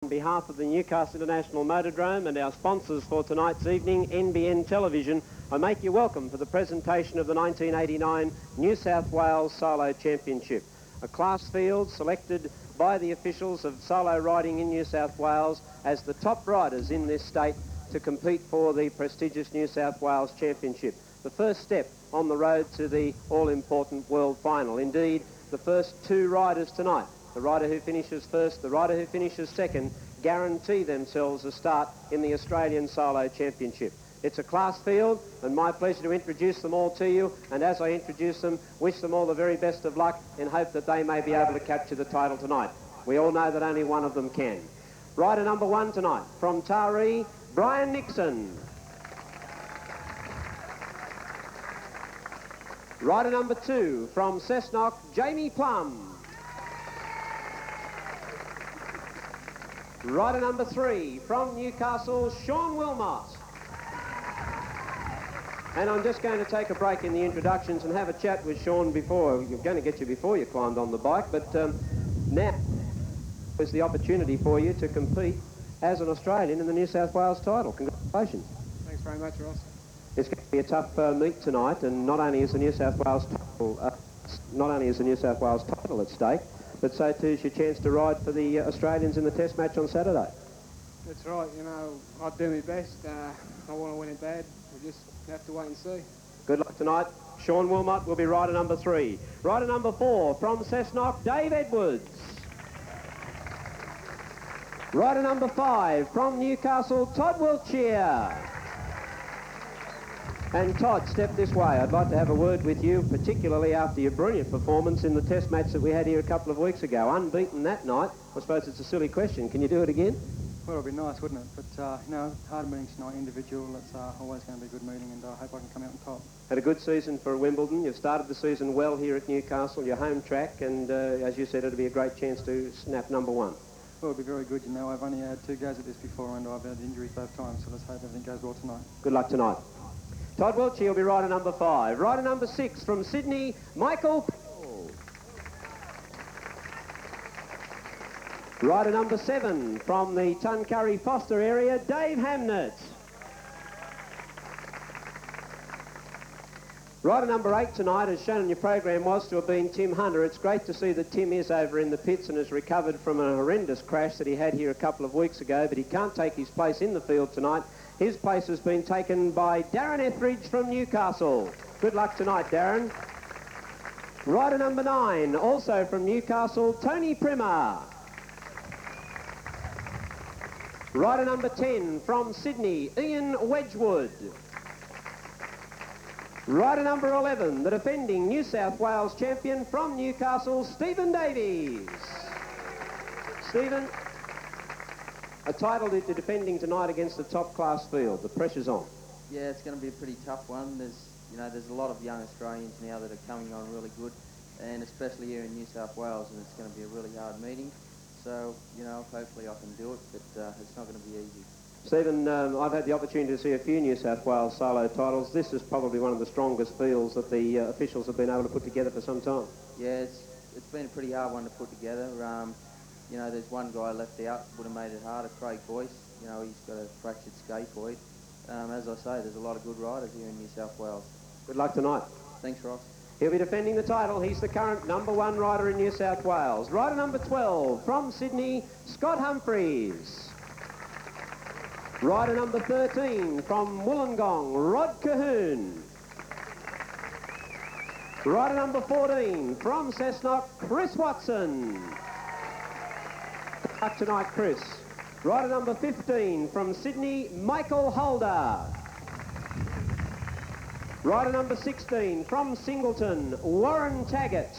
On behalf of the Newcastle International Motordrome and our sponsors for tonight's evening, NBN Television, I make you welcome for the presentation of the 1989 New South Wales Solo Championship, a class field selected by the officials of solo riding in New South Wales as the top riders in this state to compete for the prestigious New South Wales Championship, the first step on the road to the all-important World Final. Indeed, the first two riders tonight, the rider who finishes first, the rider who finishes second, guarantee themselves a start in the Australian Solo Championship. It's a class field, and my pleasure to introduce them all to you, and as I introduce them, wish them all the very best of luck in hope that they may be able to capture the title tonight. We all know that only one of them can. Rider number one tonight, from Taree, Brian Nixon. Rider number two, from Cessnock, Jamie Plum. Rider number three, from Newcastle, Sean Wilmot. And I'm just going to take a break in the introductions and have a chat with Sean before. You're going to get you before you climbed on the bike, but now is the opportunity for you to compete as an Australian in the New South Wales title. Congratulations. Thanks very much, Ross. It's going to be a tough meet tonight, and not only is the New South Wales title, at stake, but so too is your chance to ride for the Australians in the Test match on Saturday. That's right. You know, I'll do my best. I want to win it bad. We just have to wait and see. Good luck tonight. Sean Wilmot will be rider number three. Rider number four, from Cessnock, Dave Edwards. Rider number five, from Newcastle, Todd Wiltshire. And Todd, step this way. I'd like to have a word with you, particularly after your brilliant performance in the Test match that we had here a couple of weeks ago. Unbeaten that night. I suppose it's a silly question. Can you do it again? Well, it'd be nice, wouldn't it? But, you know, hard meeting tonight, individual. It's always going to be a good meeting, and I hope I can come out on top. Had a good season for Wimbledon. You've started the season well here at Newcastle, your home track, and as you said, it'll be a great chance to snap number one. Well, it'll be very good. You know, I've only had 2 goes at this before, and I've had injuries both times, so let's hope everything goes well tonight. Good luck tonight. Todd Wiltshire will be rider number five. Rider number six, from Sydney, Michael Pell. Rider number seven, from the Tuncurry Foster area, Dave Hamnett. Rider number 8 tonight, as shown in your program, was to have been Tim Hunter. It's great to see that Tim is over in the pits and has recovered from a horrendous crash that he had here a couple of weeks ago, but he can't take his place in the field tonight. His place has been taken by Darren Etheridge from Newcastle. Good luck tonight, Darren. Rider number 9, also from Newcastle, Tony Primer. Rider number 10, from Sydney, Ian Wedgwood. Rider number 11, the defending New South Wales champion from Newcastle, Stephen Davies. Stephen, a title that you're defending tonight against the top-class field. The pressure's on. Yeah, it's going to be a pretty tough one. There's a lot of young Australians now that are coming on really good, and especially here in New South Wales, and it's going to be a really hard meeting. So, you know, hopefully I can do it, but it's not going to be easy. Stephen, I've had the opportunity to see a few New South Wales solo titles. This is probably one of the strongest fields that the officials have been able to put together for some time. Yeah, it's been a pretty hard one to put together. You know, there's one guy left out, would have made it harder, Craig Boyce. You know, he's got a fractured scaphoid. As I say, there's a lot of good riders here in New South Wales. Good luck tonight. Thanks, Ross. He'll be defending the title. He's the current number 1 rider in New South Wales. Rider number 12, from Sydney, Scott Humphreys. Rider number 13, from Wollongong, Rod Cahoon. Rider number 14, from Cessnock, Chris Watson. Good luck tonight, Chris. Rider number 15, from Sydney, Michael Holder. Rider number 16, from Singleton, Warren Taggart.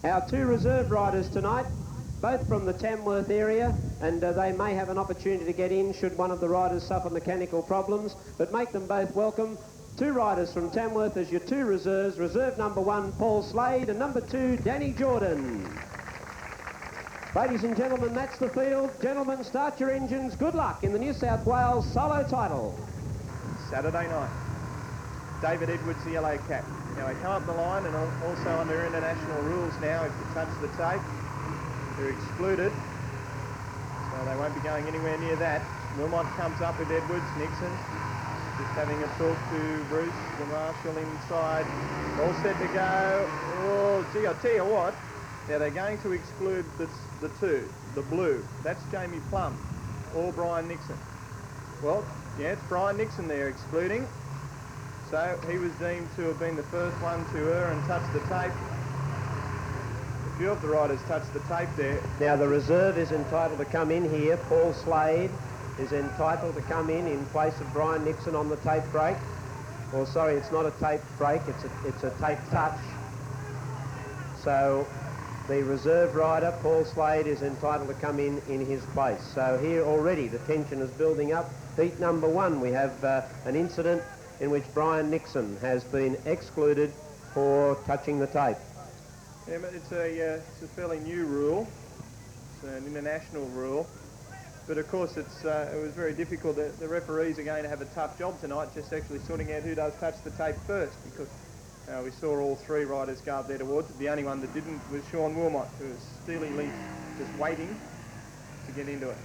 Our 2 reserve riders tonight, both from the Tamworth area, and they may have an opportunity to get in should one of the riders suffer mechanical problems, but make them both welcome. 2 riders from Tamworth as your 2 reserves. Reserve number 1, Paul Slade, and number 2, Danny Jordan. Ladies and gentlemen, that's the field. Gentlemen, start your engines. Good luck in the New South Wales solo title. Saturday night. David Edwards, the yellow cap. Now, he come up the line, and also under international rules now, if you touch the tape, They're excluded, so they won't be going anywhere near that. Wilmot comes up with Edwards. Nixon just having a talk to Bruce, the marshal inside. All set to go. Oh, gee, I tell you what. Now they're going to exclude the two, the blue. That's Jamie Plum or Brian Nixon. Well, yeah, it's Brian Nixon they're excluding. So he was deemed to have been the first one to err and touch the tape. A few of the riders touched the tape there. Now the reserve is entitled to come in here. Paul Slade is entitled to come in place of Brian Nixon on the tape break. Well, sorry, it's not a tape break, it's a tape touch. So the reserve rider, Paul Slade, is entitled to come in his place. So here already the tension is building up. Heat number 1, we have an incident in which Brian Nixon has been excluded for touching the tape. Yeah, but it's a fairly new rule. It's an international rule. But of course it was very difficult. The referees are going to have a tough job tonight just actually sorting out who does touch the tape first, because we saw all 3 riders go up there towards it. The only one that didn't was Sean Wilmot, who was steelily just waiting to get into it.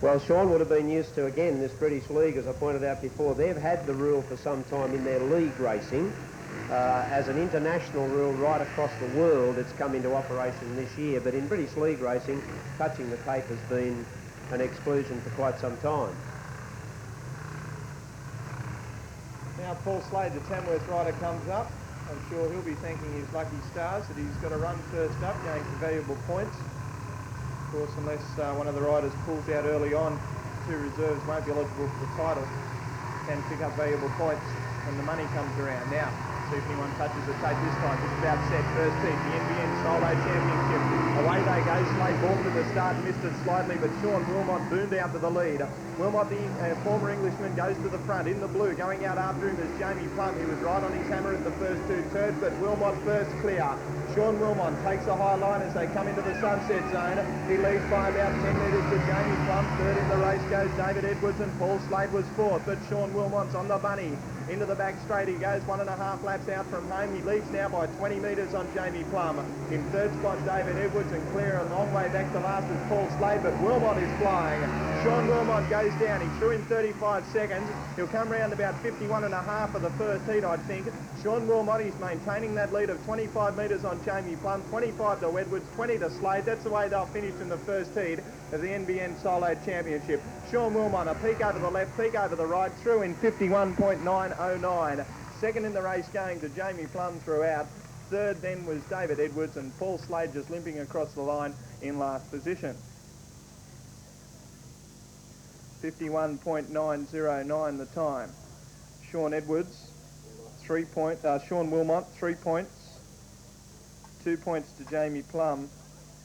Well, Sean would have been used to, again, this British League, as I pointed out before. They've had the rule for some time in their league racing. As an international rule right across the world, it's come into operation this year. But in British League racing, touching the tape has been an exclusion for quite some time. Now Paul Slade, the Tamworth rider, comes up. I'm sure he'll be thanking his lucky stars that he's got a run first up, going for valuable points. Of course, unless one of the riders pulls out early on, 2 reserves won't be eligible for the title. Can pick up valuable points when the money comes around. Now, see if anyone touches the tape this time. Just about set. First heat, the NBN Solo Championship. Away they go. Slade balked at the start, missed it slightly, but Sean Wilmot boomed out to the lead. Wilmot, the former Englishman, goes to the front in the blue. Going out after him is Jamie Plum. He was right on his hammer at the first 2 turns, but Wilmot first clear. Sean Wilmot takes a high line as they come into the sunset zone. He leads by about 10 metres to Jamie Plum. Third in the race goes David Edwards, and Paul Slade was 4th, but Sean Wilmot's on the bunny. Into the back straight, he goes 1.5 laps out from home. He leads now by 20 metres on Jamie Plum. In third spot, David Edwards, and clear a long way back to last is Paul Slade, but Wilmot is flying. Sean Wilmot goes down. He threw in 35 seconds. He'll come round about 51.5 for the first heat, I think. Sean Wilmot is maintaining that lead of 25 metres on Jamie Plum, 25 to Edwards, 20 to Slade. That's the way they'll finish in the first heat of the NBN Solo Championship. Sean Wilmot, a peak over the left, peak over the right, through in 51.909. Second in the race going to Jamie Plum throughout. Third then was David Edwards, and Paul Slade just limping across the line in last position. 51.909 the time. Sean Edwards, Sean Wilmot, 3 points. 2 points to Jamie Plum,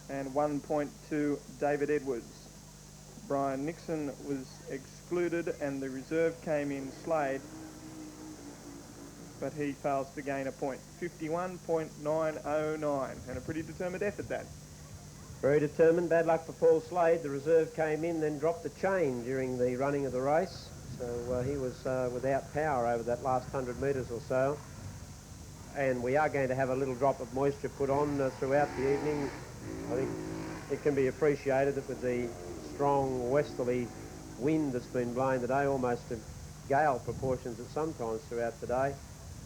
and 1 point to David Edwards. Brian Nixon was excluded, and the reserve came in Slade, but he fails to gain a point. 51.909, and a pretty determined effort, that. Very determined. Bad luck for Paul Slade. The reserve came in, then dropped the chain during the running of the race. So he was without power over that last 100 metres or so. And we are going to have a little drop of moisture put on throughout the evening. I think it can be appreciated that with the strong westerly wind that's been blowing today, almost to gale proportions at some times throughout the day,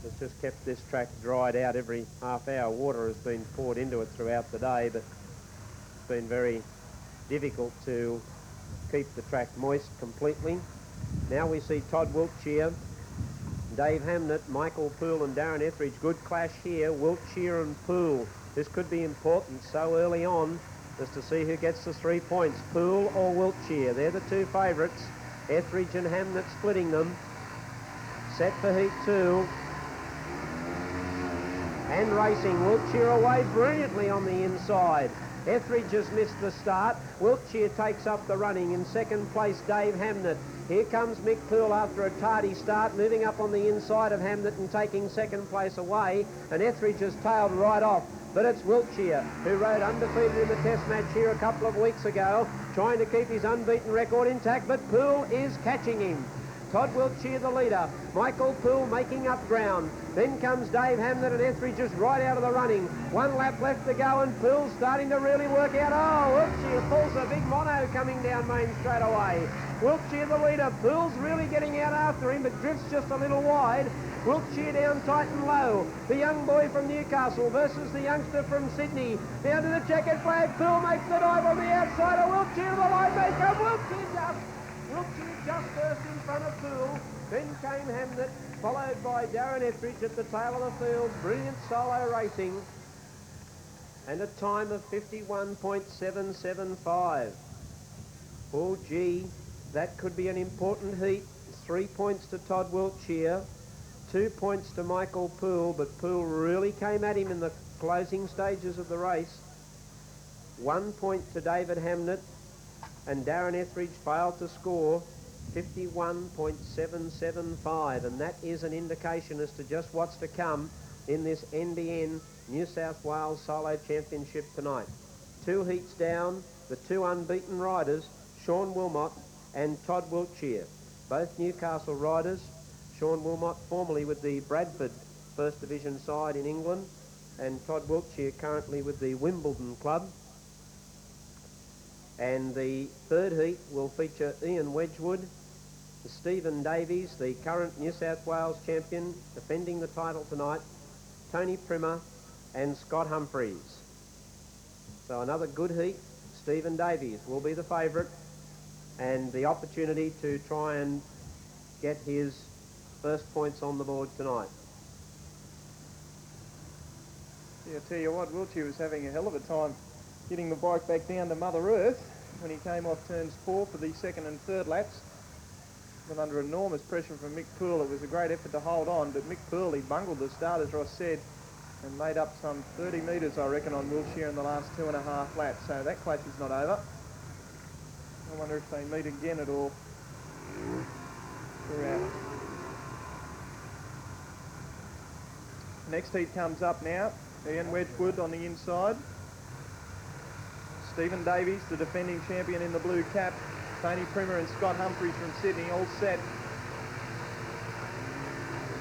it's just kept this track dried out every half hour. Water has been poured into it throughout the day, but it's been very difficult to keep the track moist completely. Now we see Todd Wiltshire, Dave Hamnett, Michael Poole and Darren Etheridge. Good clash here, Wiltshire and Poole. This could be important so early on, just to see who gets the 3 points. Poole or Wiltshire, they're the 2 favourites. Etheridge and Hamnett splitting them. Set for heat 2. And racing, Wiltshire away brilliantly on the inside. Etheridge has missed the start. Wiltshire takes up the running. In second place, Dave Hamnett. Here comes Mick Poole after a tardy start, moving up on the inside of Hamnett and taking second place away. And Etheridge has tailed right off. But it's Wiltshire, who rode undefeated in the test match here a couple of weeks ago, trying to keep his unbeaten record intact, but Poole is catching him. Todd Wiltshire the leader. Michael Poole making up ground. Then comes Dave Hamlet and Etheridge just right out of the running. 1 lap left to go and Poole's starting to really work out. Oh, Wiltshire pulls a big mono coming down main straight away. Wiltshire the leader. Poole's really getting out after him, but drifts just a little wide. Wiltshire down tight and low. The young boy from Newcastle versus the youngster from Sydney. Down to the checkered flag. Poole makes the dive on the outside of Wiltshire, the line maker. Wiltshire just first in front of Poole. Then came Hamlet, followed by Darren Etheridge at the tail of the field. Brilliant solo racing. And a time of 51.775. Oh, gee, that could be an important heat. 3 points to Todd Wiltshire. 2 points to Michael Poole, but Poole really came at him in the closing stages of the race. 1 point to David Hamnet, and Darren Etheridge failed to score 51.775, and that is an indication as to just what's to come in this NBN New South Wales Solo Championship tonight. 2 heats down, the 2 unbeaten riders, Sean Wilmot and Todd Wiltshire, both Newcastle riders. Sean Wilmot formerly with the Bradford First Division side in England, and Todd Wiltshire currently with the Wimbledon club. And the third heat will feature Ian Wedgwood, Stephen Davies, the current New South Wales champion, defending the title tonight, Tony Primmer and Scott Humphreys. So another good heat. Stephen Davies will be the favourite, and the opportunity to try and get his first points on the board tonight. Yeah, I tell you what, Wiltshire was having a hell of a time getting the bike back down to Mother Earth when he came off turns 4 for the second and third laps. But under enormous pressure from Mick Poole, it was a great effort to hold on, but Mick Poole, he bungled the start, as Ross said, and made up some 30 metres, I reckon, on Wiltshire in the last 2.5 laps. So that clash is not over. I wonder if they meet again at all throughout. Next heat comes up now. Ian Wedgwood on the inside. Stephen Davies, the defending champion in the blue cap. Tony Primmer and Scott Humphreys from Sydney, all set.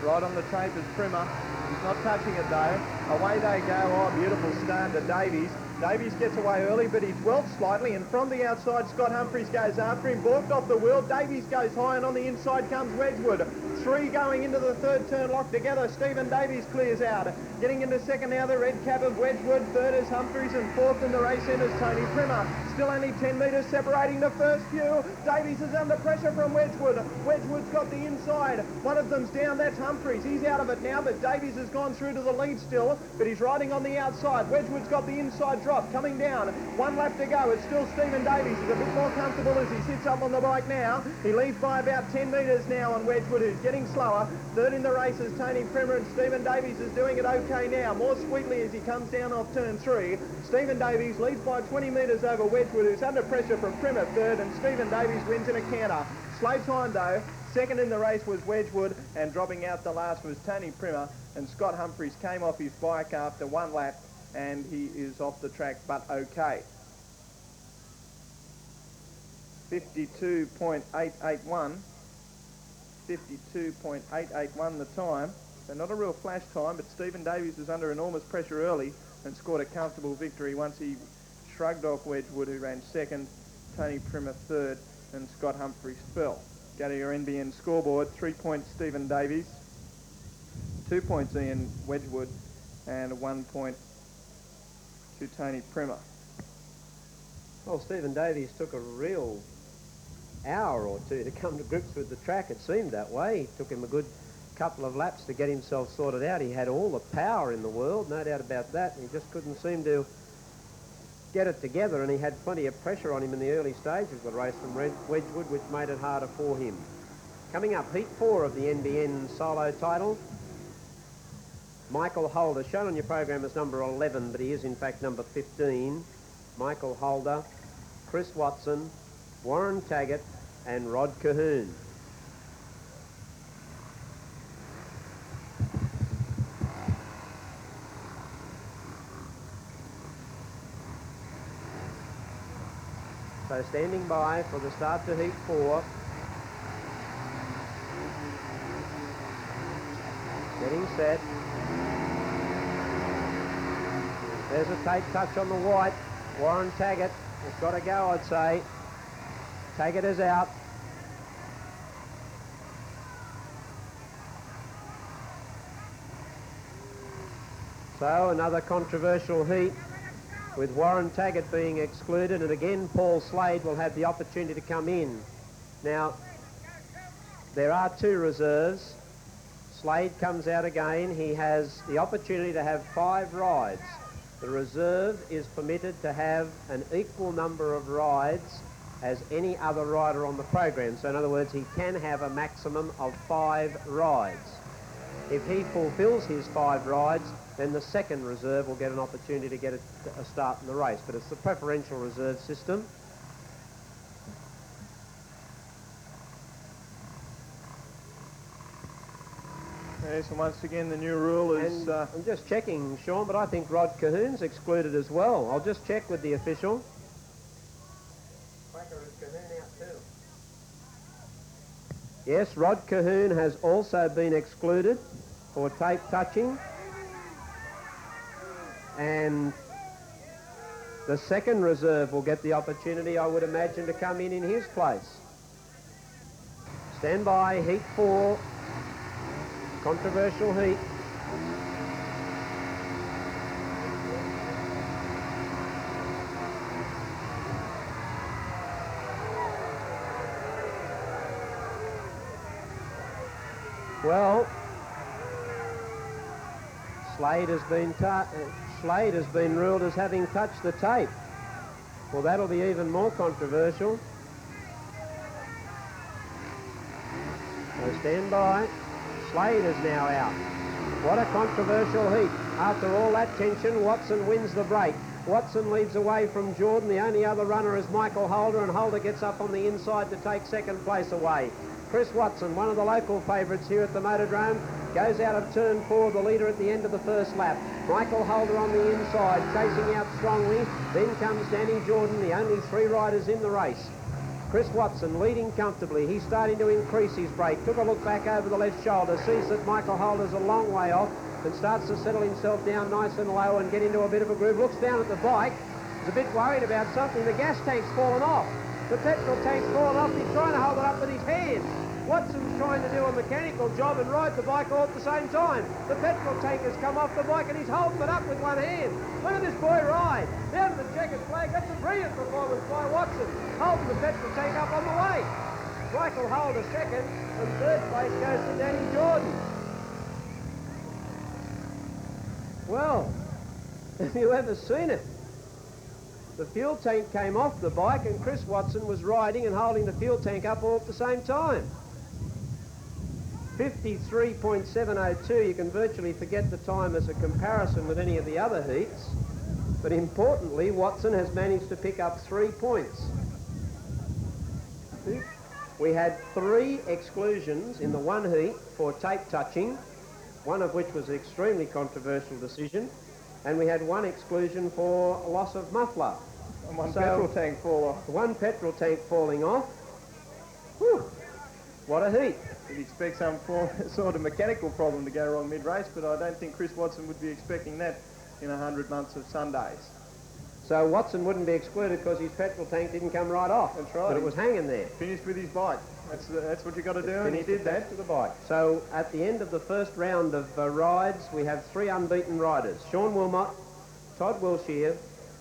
Right on the tape is Primmer. He's not touching it though. Away they go. Oh, beautiful start to Davies. Davies gets away early, but he's welched slightly, and from the outside, Scott Humphreys goes after him, balked off the wheel. Davies goes high, and on the inside comes Wedgwood. 3 going into the third turn locked together. Stephen Davies clears out. Getting into second now, the red cap of Wedgwood. Third is Humphreys, and fourth in the race end is Tony Primmer. Still only 10 metres separating the first few. Davies is under pressure from Wedgwood. Wedgwood's got the inside. One of them's down, that's Humphreys. He's out of it now, but Davies has gone through to the lead still, but he's riding on the outside. Wedgwood's got the inside drop coming down. 1 lap to go. It's still Stephen Davies. He's a bit more comfortable as he sits up on the bike now. He leads by about 10 metres now on Wedgwood, who's getting slower. Third in the race is Tony Primmer, and Stephen Davies is doing it okay now. More sweetly as he comes down off turn 3. Stephen Davies leads by 20 metres over Wedgwood, who's under pressure from Primmer third, and Stephen Davies wins in a canter. Slow time though. Second in the race was Wedgwood, and dropping out the last was Tony Primmer, and Scott Humphreys came off his bike after 1 lap, and he is off the track but okay. 52.881. 52.881 the time. So not a real flash time, but Stephen Davies was under enormous pressure early and scored a comfortable victory once he shrugged off Wedgwood, who ran second, Tony Primmer third, and Scott Humphreys fell. Go to your NBN scoreboard. 3 points Stephen Davies, 2 points Ian Wedgwood, and 1 point to Tony Primmer. Well, Stephen Davies took a real hour or two to come to grips with the track. It seemed that way. It took him a good couple of laps to get himself sorted out. He had all the power in the world, no doubt about that. He just couldn't seem to get it together, and he had plenty of pressure on him in the early stages of the race from Wedgwood, which made it harder for him. Coming up, Heat 4 of the NBN solo title. Michael Holder, shown on your program as number 11, but he is in fact number 15. Michael Holder, Chris Watson, Warren Taggart and Rod Cahoon. So standing by for the start to Heat 4 Getting set. There's a tape touch on the white. Warren Taggart has got to go, I'd say. Taggart is out. So another controversial heat with Warren Taggart being excluded, and again Paul Slade will have the opportunity to come in. Now, there are two reserves. Slade comes out again. He has the opportunity to have 5 rides. The reserve is permitted to have an equal number of rides as any other rider on the program. So in other words, he can have a maximum of 5 rides. If he fulfills his 5 rides, then the second reserve will get an opportunity to get a start in the race. But it's the preferential reserve system. Yes, and once again the new rule is... I'm just checking, Sean, but I think Rod Cahoon's excluded as well. I'll just check with the official. Yes, Rod Cahoon has also been excluded for tape touching. And the second reserve will get the opportunity, I would imagine, to come in his place. Stand by, heat 4. Controversial heat. Well, Slade has been ruled as having touched the tape. Well, that'll be even more controversial. So stand by. Slade is now out. What a controversial heat. After all that tension, Watson wins the break. Watson leads away from Jordan. The only other runner is Michael Holder, and Holder gets up on the inside to take second place away. Chris Watson, one of the local favourites here at the Motordrome, goes out of turn 4, the leader at the end of the first lap. Michael Holder on the inside, chasing out strongly. Then comes Danny Jordan, the only 3 riders in the race. Chris Watson leading comfortably. He's starting to increase his break. Took a look back over the left shoulder, sees that Michael Holder's a long way off and starts to settle himself down nice and low and get into a bit of a groove. Looks down at the bike. He's a bit worried about something. The gas tank's fallen off. The petrol tank's fallen off. He's trying to hold it up with his hand. Watson's trying to do a mechanical job and ride the bike all at the same time. The petrol tank has come off the bike and he's holding it up with one hand. Look at this boy ride. Down to the checkered flag. That's a brilliant performance by Watson, holding the petrol tank up on the way. Michael Holder second, and third place goes to Danny Jordan. Well, have you ever seen it? The fuel tank came off the bike and Chris Watson was riding and holding the fuel tank up all at the same time. 53.702, you can virtually forget the time as a comparison with any of the other heats. But importantly, Watson has managed to pick up 3 points. We had 3 exclusions in the one heat for tape touching, one of which was an extremely controversial decision, and we had 1 exclusion for loss of muffler. And one petrol tank fall off. 1 petrol tank falling off. Whew, what a heat. You'd expect some sort of mechanical problem to go wrong mid-race, but I don't think Chris Watson would be expecting that in 100 months of Sundays. So Watson wouldn't be excluded because his petrol tank didn't come right off. That's right. But it was hanging there. Finished with his bike. That's what you got to do, and he did that. To the bike. So at the end of the first round of rides, we have 3 unbeaten riders: Sean Wilmot, Todd Wilshire,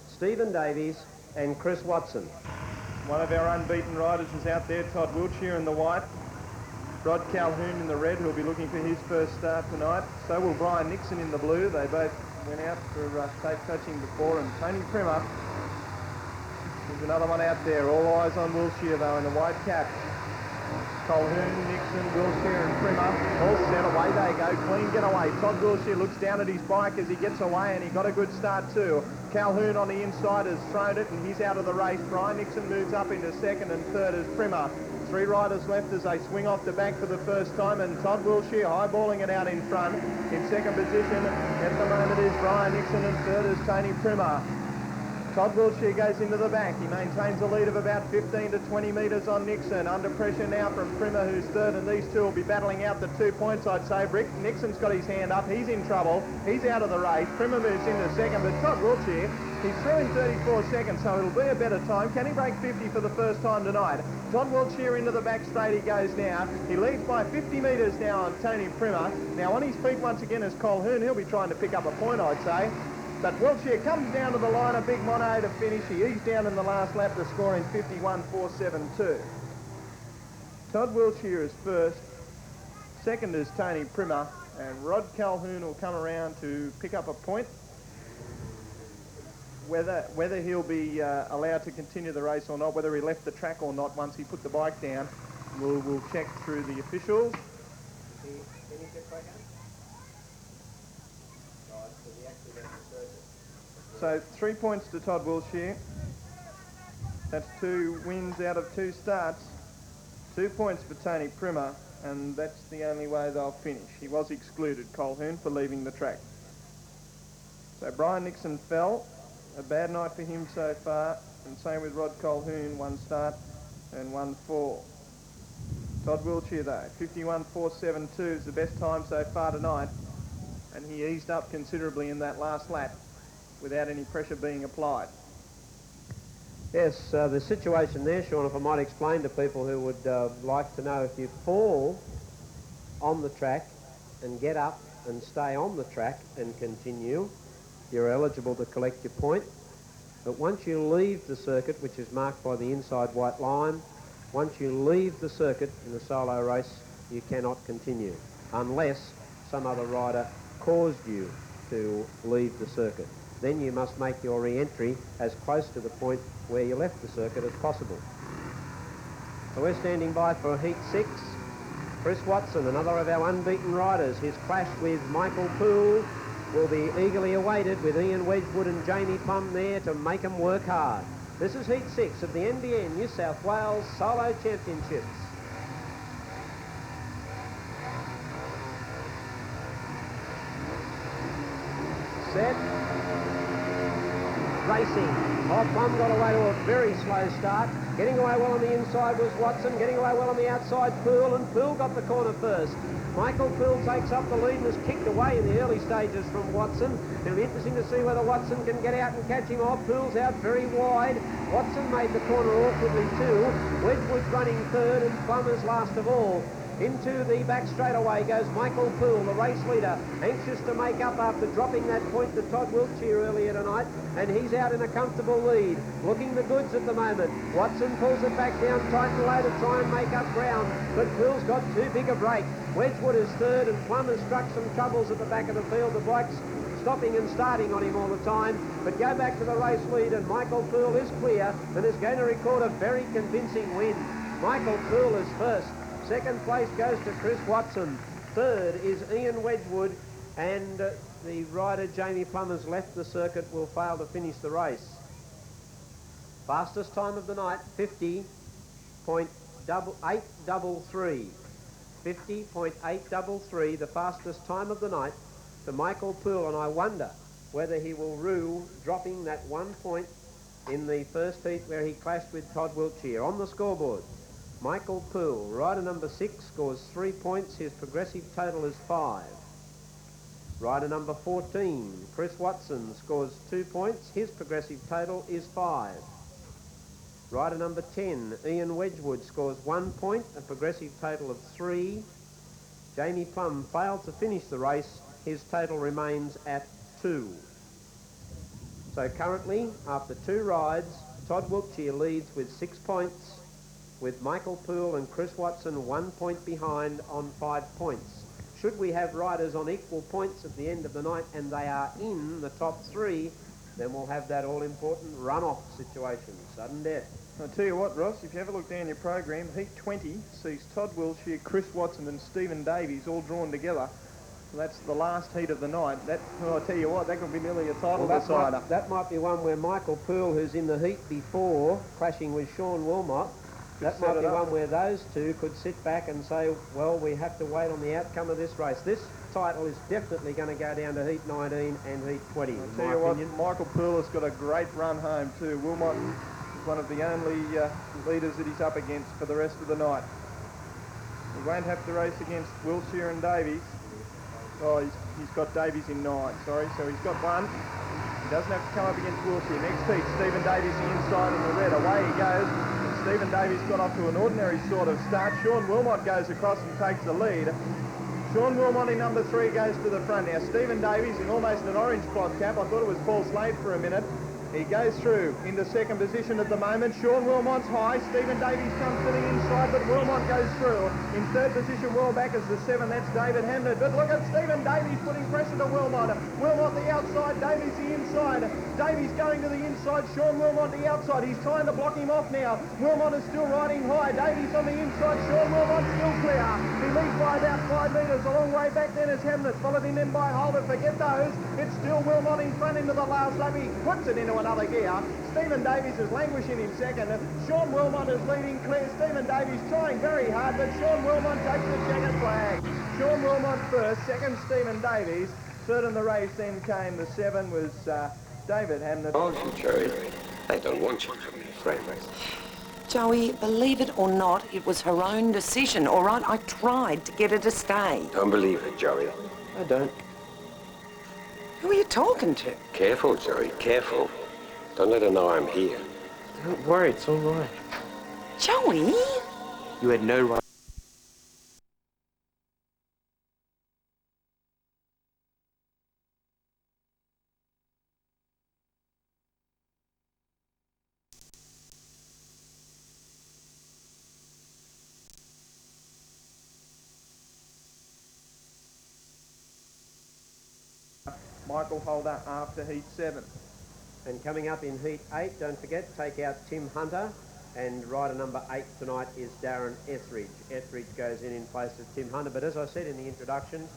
Stephen Davies, and Chris Watson. One of our unbeaten riders is out there, Todd Wiltshire in the white. Rod Calhoun in the red, who'll be looking for his first start tonight. So will Brian Nixon in the blue. They both went out for tape touching before. And Tony Primer, there's another one out there. All eyes on Wiltshire, though, in the white cap. Calhoun, Nixon, Wiltshire and Primer all set. Away they go. Clean getaway. Todd Wiltshire looks down at his bike as he gets away, and he got a good start too. Calhoun on the inside has thrown it, and he's out of the race. Brian Nixon moves up into second, and third is Primer. 3 riders left as they swing off the bank for the first time, and Todd Wiltshire highballing it out in front. In second position at the moment is Brian Nixon, and third is Tony Primer. Todd Wiltshire goes into the back. He maintains a lead of about 15 to 20 metres on Nixon. Under pressure now from Primer, who's third, and these two will be battling out the 2 points, I'd say. Rick Nixon's got his hand up. He's in trouble. He's out of the race. Primer moves into second, but Todd Wiltshire, he's through in 34 seconds, so it'll be a better time. Can he break 50 for the first time tonight? Todd Wiltshire into the back straight he goes now. He leads by 50 metres now on Tony Primer. Now on his feet once again is Colquhoun. He'll be trying to pick up a point, I'd say. But Wiltshire comes down to the line, a big mono to finish. He eased down in the last lap to score in 51.472. Todd Wiltshire is first. Second is Tony Primer. And Rod Colquhoun will come around to pick up a point. Whether he'll be allowed to continue the race or not, whether he left the track or not once he put the bike down, we'll check through the officials. Can you get back in? Right, so he actually left the circuit. So 3 points to Todd Wiltshire. That's 2 wins out of 2 starts. 2 points for Tony Primer, and that's the only way they'll finish. He was excluded, Colquhoun, for leaving the track. So Brian Nixon fell. A bad night for him so far, and same with Rod Colquhoun, 1 start and 1 fall. Todd Wiltshire though, 51.472 is the best time so far tonight, and he eased up considerably in that last lap without any pressure being applied. Yes, the situation there, Sean, if I might explain to people who would like to know, if you fall on the track and get up and stay on the track and continue, you're eligible to collect your point. But once you leave the circuit, which is marked by the inside white line, once you leave the circuit in the solo race, you cannot continue, unless some other rider caused you to leave the circuit. Then you must make your re-entry as close to the point where you left the circuit as possible. So we're standing by for heat 6. Chris Watson, another of our unbeaten riders, his clash with Michael Poole will be eagerly awaited, with Ian Wedgwood and Jamie Plum there to make them work hard. This is heat 6 of the NBN New South Wales Solo Championships. Set. Racing. Plum got away to a very slow start. Getting away well on the inside was Watson. Getting away well on the outside, Poole, and Poole got the corner first. Michael Poole takes up the lead and is kicked away in the early stages from Watson. It'll be interesting to see whether Watson can get out and catch him off. Poole's out very wide. Watson made the corner awkwardly too. Wedgwood running third, and Plummer's last of all. Into the back straightaway goes Michael Poole, the race leader, anxious to make up after dropping that point to Todd Wiltshire earlier tonight, and he's out in a comfortable lead. Looking the goods at the moment. Watson pulls it back down tight and low to try and make up ground, but Poole's got too big a break. Wedgwood is third, and Plum has struck some troubles at the back of the field. The bike's stopping and starting on him all the time, but go back to the race lead, and Michael Poole is clear and is going to record a very convincing win. Michael Poole is first. Second place goes to Chris Watson. Third is Ian Wedgwood, and the rider Jamie Plum has left the circuit, will fail to finish the race. Fastest time of the night, 50.833. 50.833, the fastest time of the night to Michael Poole, and I wonder whether he will rue dropping that 1 point in the first heat where he clashed with Todd Wiltshire. On the scoreboard, Michael Poole, rider number 6, scores 3 points. His progressive total is 5. Rider number 14, Chris Watson, scores 2 points. His progressive total is 5. Rider number 10, Ian Wedgwood, scores 1 point, a progressive total of 3. Jamie Plum failed to finish the race. His total remains at 2. So currently, after 2 rides, Todd Wiltshire leads with 6 points, with Michael Poole and Chris Watson 1 point behind on 5 points. Should we have riders on equal points at the end of the night and they are in the top 3, then we'll have that all-important run-off situation, sudden death. I'll tell you what, Ross, if you have a look down your program, Heat 20 sees Todd Wiltshire, Chris Watson and Stephen Davies all drawn together. So that's the last heat of the night. I'll tell you what, that could be nearly a title decider. That might be one where Michael Poole, who's in the heat before, clashing with Sean Wilmot, That might be one where those two could sit back and say, well, we have to wait on the outcome of this race. This title is definitely going to go down to Heat 19 and Heat 20, in my opinion. Michael Poole has got a great run home too. Wilmot is one of the only leaders that he's up against for the rest of the night. He won't have to race against Wiltshire and Davies. Oh, he's got Davies in 9, sorry. So he's got one. He doesn't have to come up against Wiltshire. Next heat, Stephen Davies the inside in the red. Away he goes. Stephen Davies got off to an ordinary sort of start. Sean Wilmot goes across and takes the lead. Sean Wilmot in number 3 goes to the front now. Stephen Davies in almost an orange cloth cap. I thought it was Paul Slade for a minute. He goes through into second position at the moment. Sean Wilmot's high. Stephen Davies comes to the inside, but Wilmot goes through. In third position, well back as the 7. That's David Hamden. But look at Stephen Davies putting pressure to Wilmot. Wilmot the outside, Davies the inside. Davies going to the inside, Sean Wilmot the outside. He's trying to block him off now. Wilmot is still riding high. Davies on the inside, Sean Wilmot still clear. He leads by about 5 metres. A long way back then is Hamden. Followed him in by Holder. Forget those. It's still Wilmot in front into the last lap. He puts it into another gear. Stephen Davies is languishing in second. Sean Wilmot is leading clear. Stephen Davies trying very hard, but Sean Wilmot takes the checkered flag. Sean Wilmot first, second Stephen Davies. Third in the race then came the 7 was David Hamden. Oh, Joey, they don't want you to be friends. Joey, believe it or not, it was her own decision, all right? I tried to get her to stay. Don't believe it, Joey. I don't. Who are you talking to? Careful, Joey, careful. Don't let her know I'm here. Don't worry, it's all right. Joey? You had no right. Michael Holder after heat 7. And coming up in Heat 8, don't forget, take out Tim Hunter, and rider number 8 tonight is Darren Etheridge. Etheridge goes in place of Tim Hunter, but as I said in the introduction,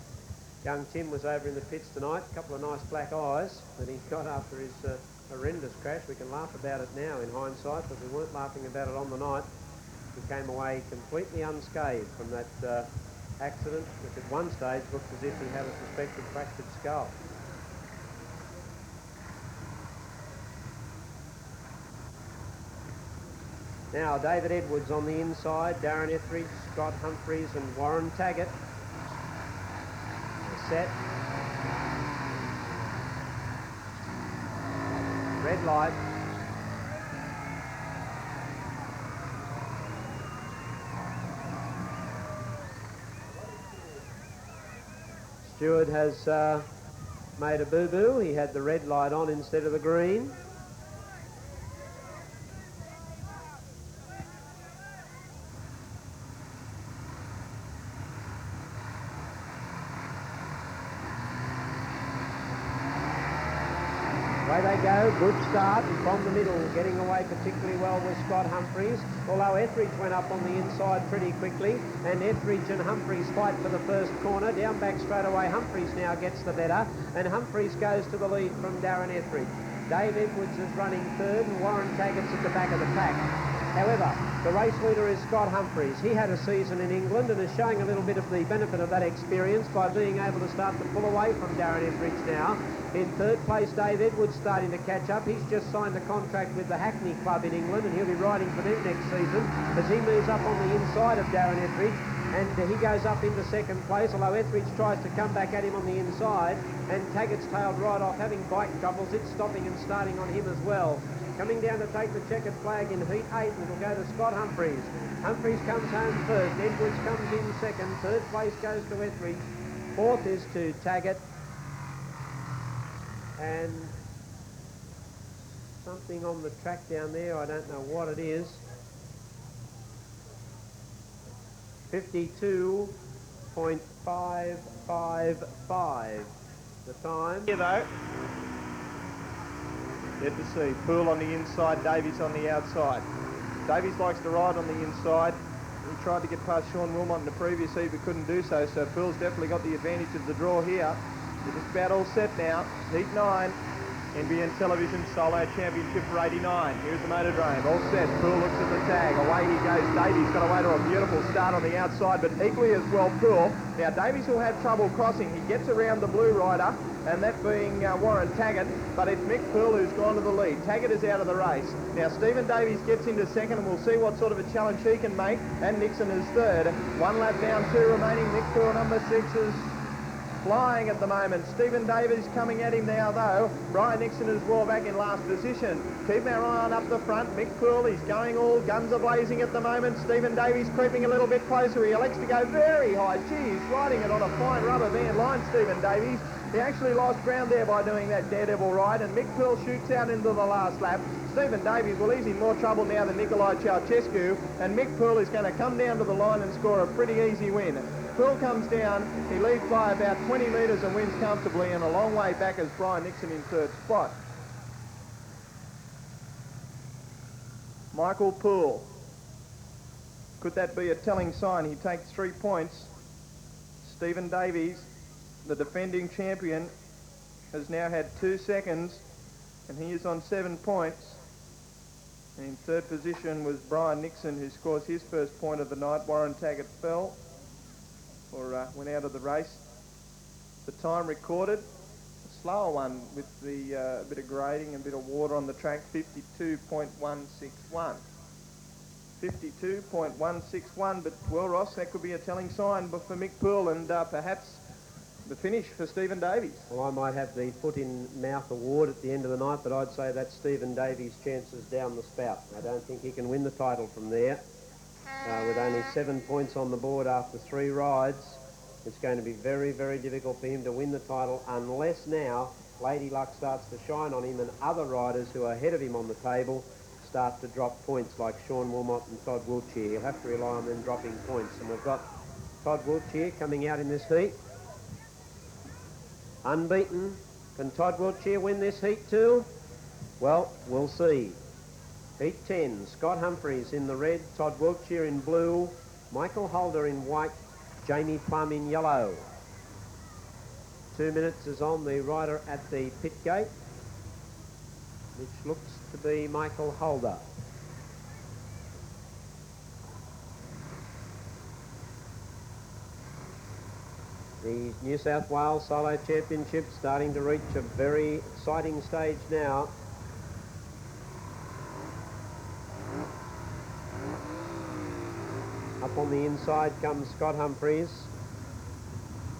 young Tim was over in the pits tonight, a couple of nice black eyes that he got after his horrendous crash. We can laugh about it now in hindsight, but we weren't laughing about it on the night. He came away completely unscathed from that accident, which at one stage looked as if he had a suspected fractured skull. Now, David Edwards on the inside, Darren Etheridge, Scott Humphreys and Warren Taggart. They're set. Red light. Stewart has made a boo-boo. He had the red light on instead of the green. Away they go, good start, and from the middle, getting away particularly well with Scott Humphreys, although Etheridge went up on the inside pretty quickly, and Etheridge and Humphreys fight for the first corner. Down back straight away, Humphreys now gets the better, and Humphreys goes to the lead from Darren Etheridge. Dave Edwards is running third, and Warren Taggart's at the back of the pack. However, the race leader is Scott Humphreys. He had a season in England and is showing a little bit of the benefit of that experience by being able to start to pull away from Darren Etheridge now. In third place, Dave Edwards starting to catch up. He's just signed a contract with the Hackney Club in England, and he'll be riding for them next season as he moves up on the inside of Darren Etheridge. And he goes up into second place, although Etheridge tries to come back at him on the inside, and Taggart's tailed right off, having bike troubles. It's stopping and starting on him as well. Coming down to take the checkered flag in Heat 8, and it'll go to Scott Humphreys. Humphreys comes home first, Edwards comes in second, third place goes to Etheridge, fourth is to Taggart, and something on the track down there, I don't know what it is. 52.555 the time. Here though, get to see Poole on the inside, Davies on the outside. Davies likes to ride on the inside. He tried to get past Sean Wilmot in the previous heat but couldn't do so, so Poole's definitely got the advantage of the draw here. They're just about all set now. Heat 9. NBN Television Solo Championship for 89. Here's the motordrome. All set. Poole looks at the tag. Away he goes. Davies got away to a beautiful start on the outside, but equally as well Poole. Now Davies will have trouble crossing. He gets around the blue rider, and that being Warren Taggart, but it's Mick Poole who's gone to the lead. Taggart is out of the race. Now Stephen Davies gets into second, and we'll see what sort of a challenge he can make, and Nixon is third. One lap down, 2 remaining. Mick Poole, number 6, is flying at the moment. Stephen Davies coming at him now though. Brian Nixon is well back in last position. Keep our eye on up the front. Mick Poole, he's going all guns are blazing at the moment. Stephen Davies creeping a little bit closer. He elects to go very high. Gee, he's riding it on a fine rubber band line, Stephen Davies. He actually lost ground there by doing that daredevil ride, and Mick Poole shoots out into the last lap. Stephen Davies, well, he's in more trouble now than Nikolai Ceausescu, and Mick Poole is going to come down to the line and score a pretty easy win. Poole comes down, he leads by about 20 metres and wins comfortably, and a long way back as Brian Nixon in third spot. Michael Poole. Could that be a telling sign? He takes 3 points. Stephen Davies, the defending champion, has now had 2 seconds, and he is on 7 points. And in third position was Brian Nixon, who scores his first point of the night. Warren Taggart fell, or went out of the race. The time recorded, a slower one with the bit of grading and a bit of water on the track, 52.161. 52.161, but well, Ross, that could be a telling sign for Mick Poole, and perhaps the finish for Stephen Davies. Well, I might have the foot-in-mouth award at the end of the night, but I'd say that's Stephen Davies' chances down the spout. I don't think he can win the title from there. With only 7 points on the board after 3 rides, it's going to be very, very difficult for him to win the title unless now Lady Luck starts to shine on him and other riders who are ahead of him on the table start to drop points, like Sean Wilmot and Todd Wiltshire. He'll have to rely on them dropping points. And we've got Todd Wiltshire coming out in this heat. Unbeaten. Can Todd Wiltshire win this heat too? Well, we'll see. Heat 10, Scott Humphreys in the red, Todd Wiltshire in blue, Michael Holder in white, Jamie Plum in yellow. 2 minutes is on the rider at the pit gate, which looks to be Michael Holder. The New South Wales Solo Championship starting to reach a very exciting stage now. Up on the inside comes Scott Humphreys,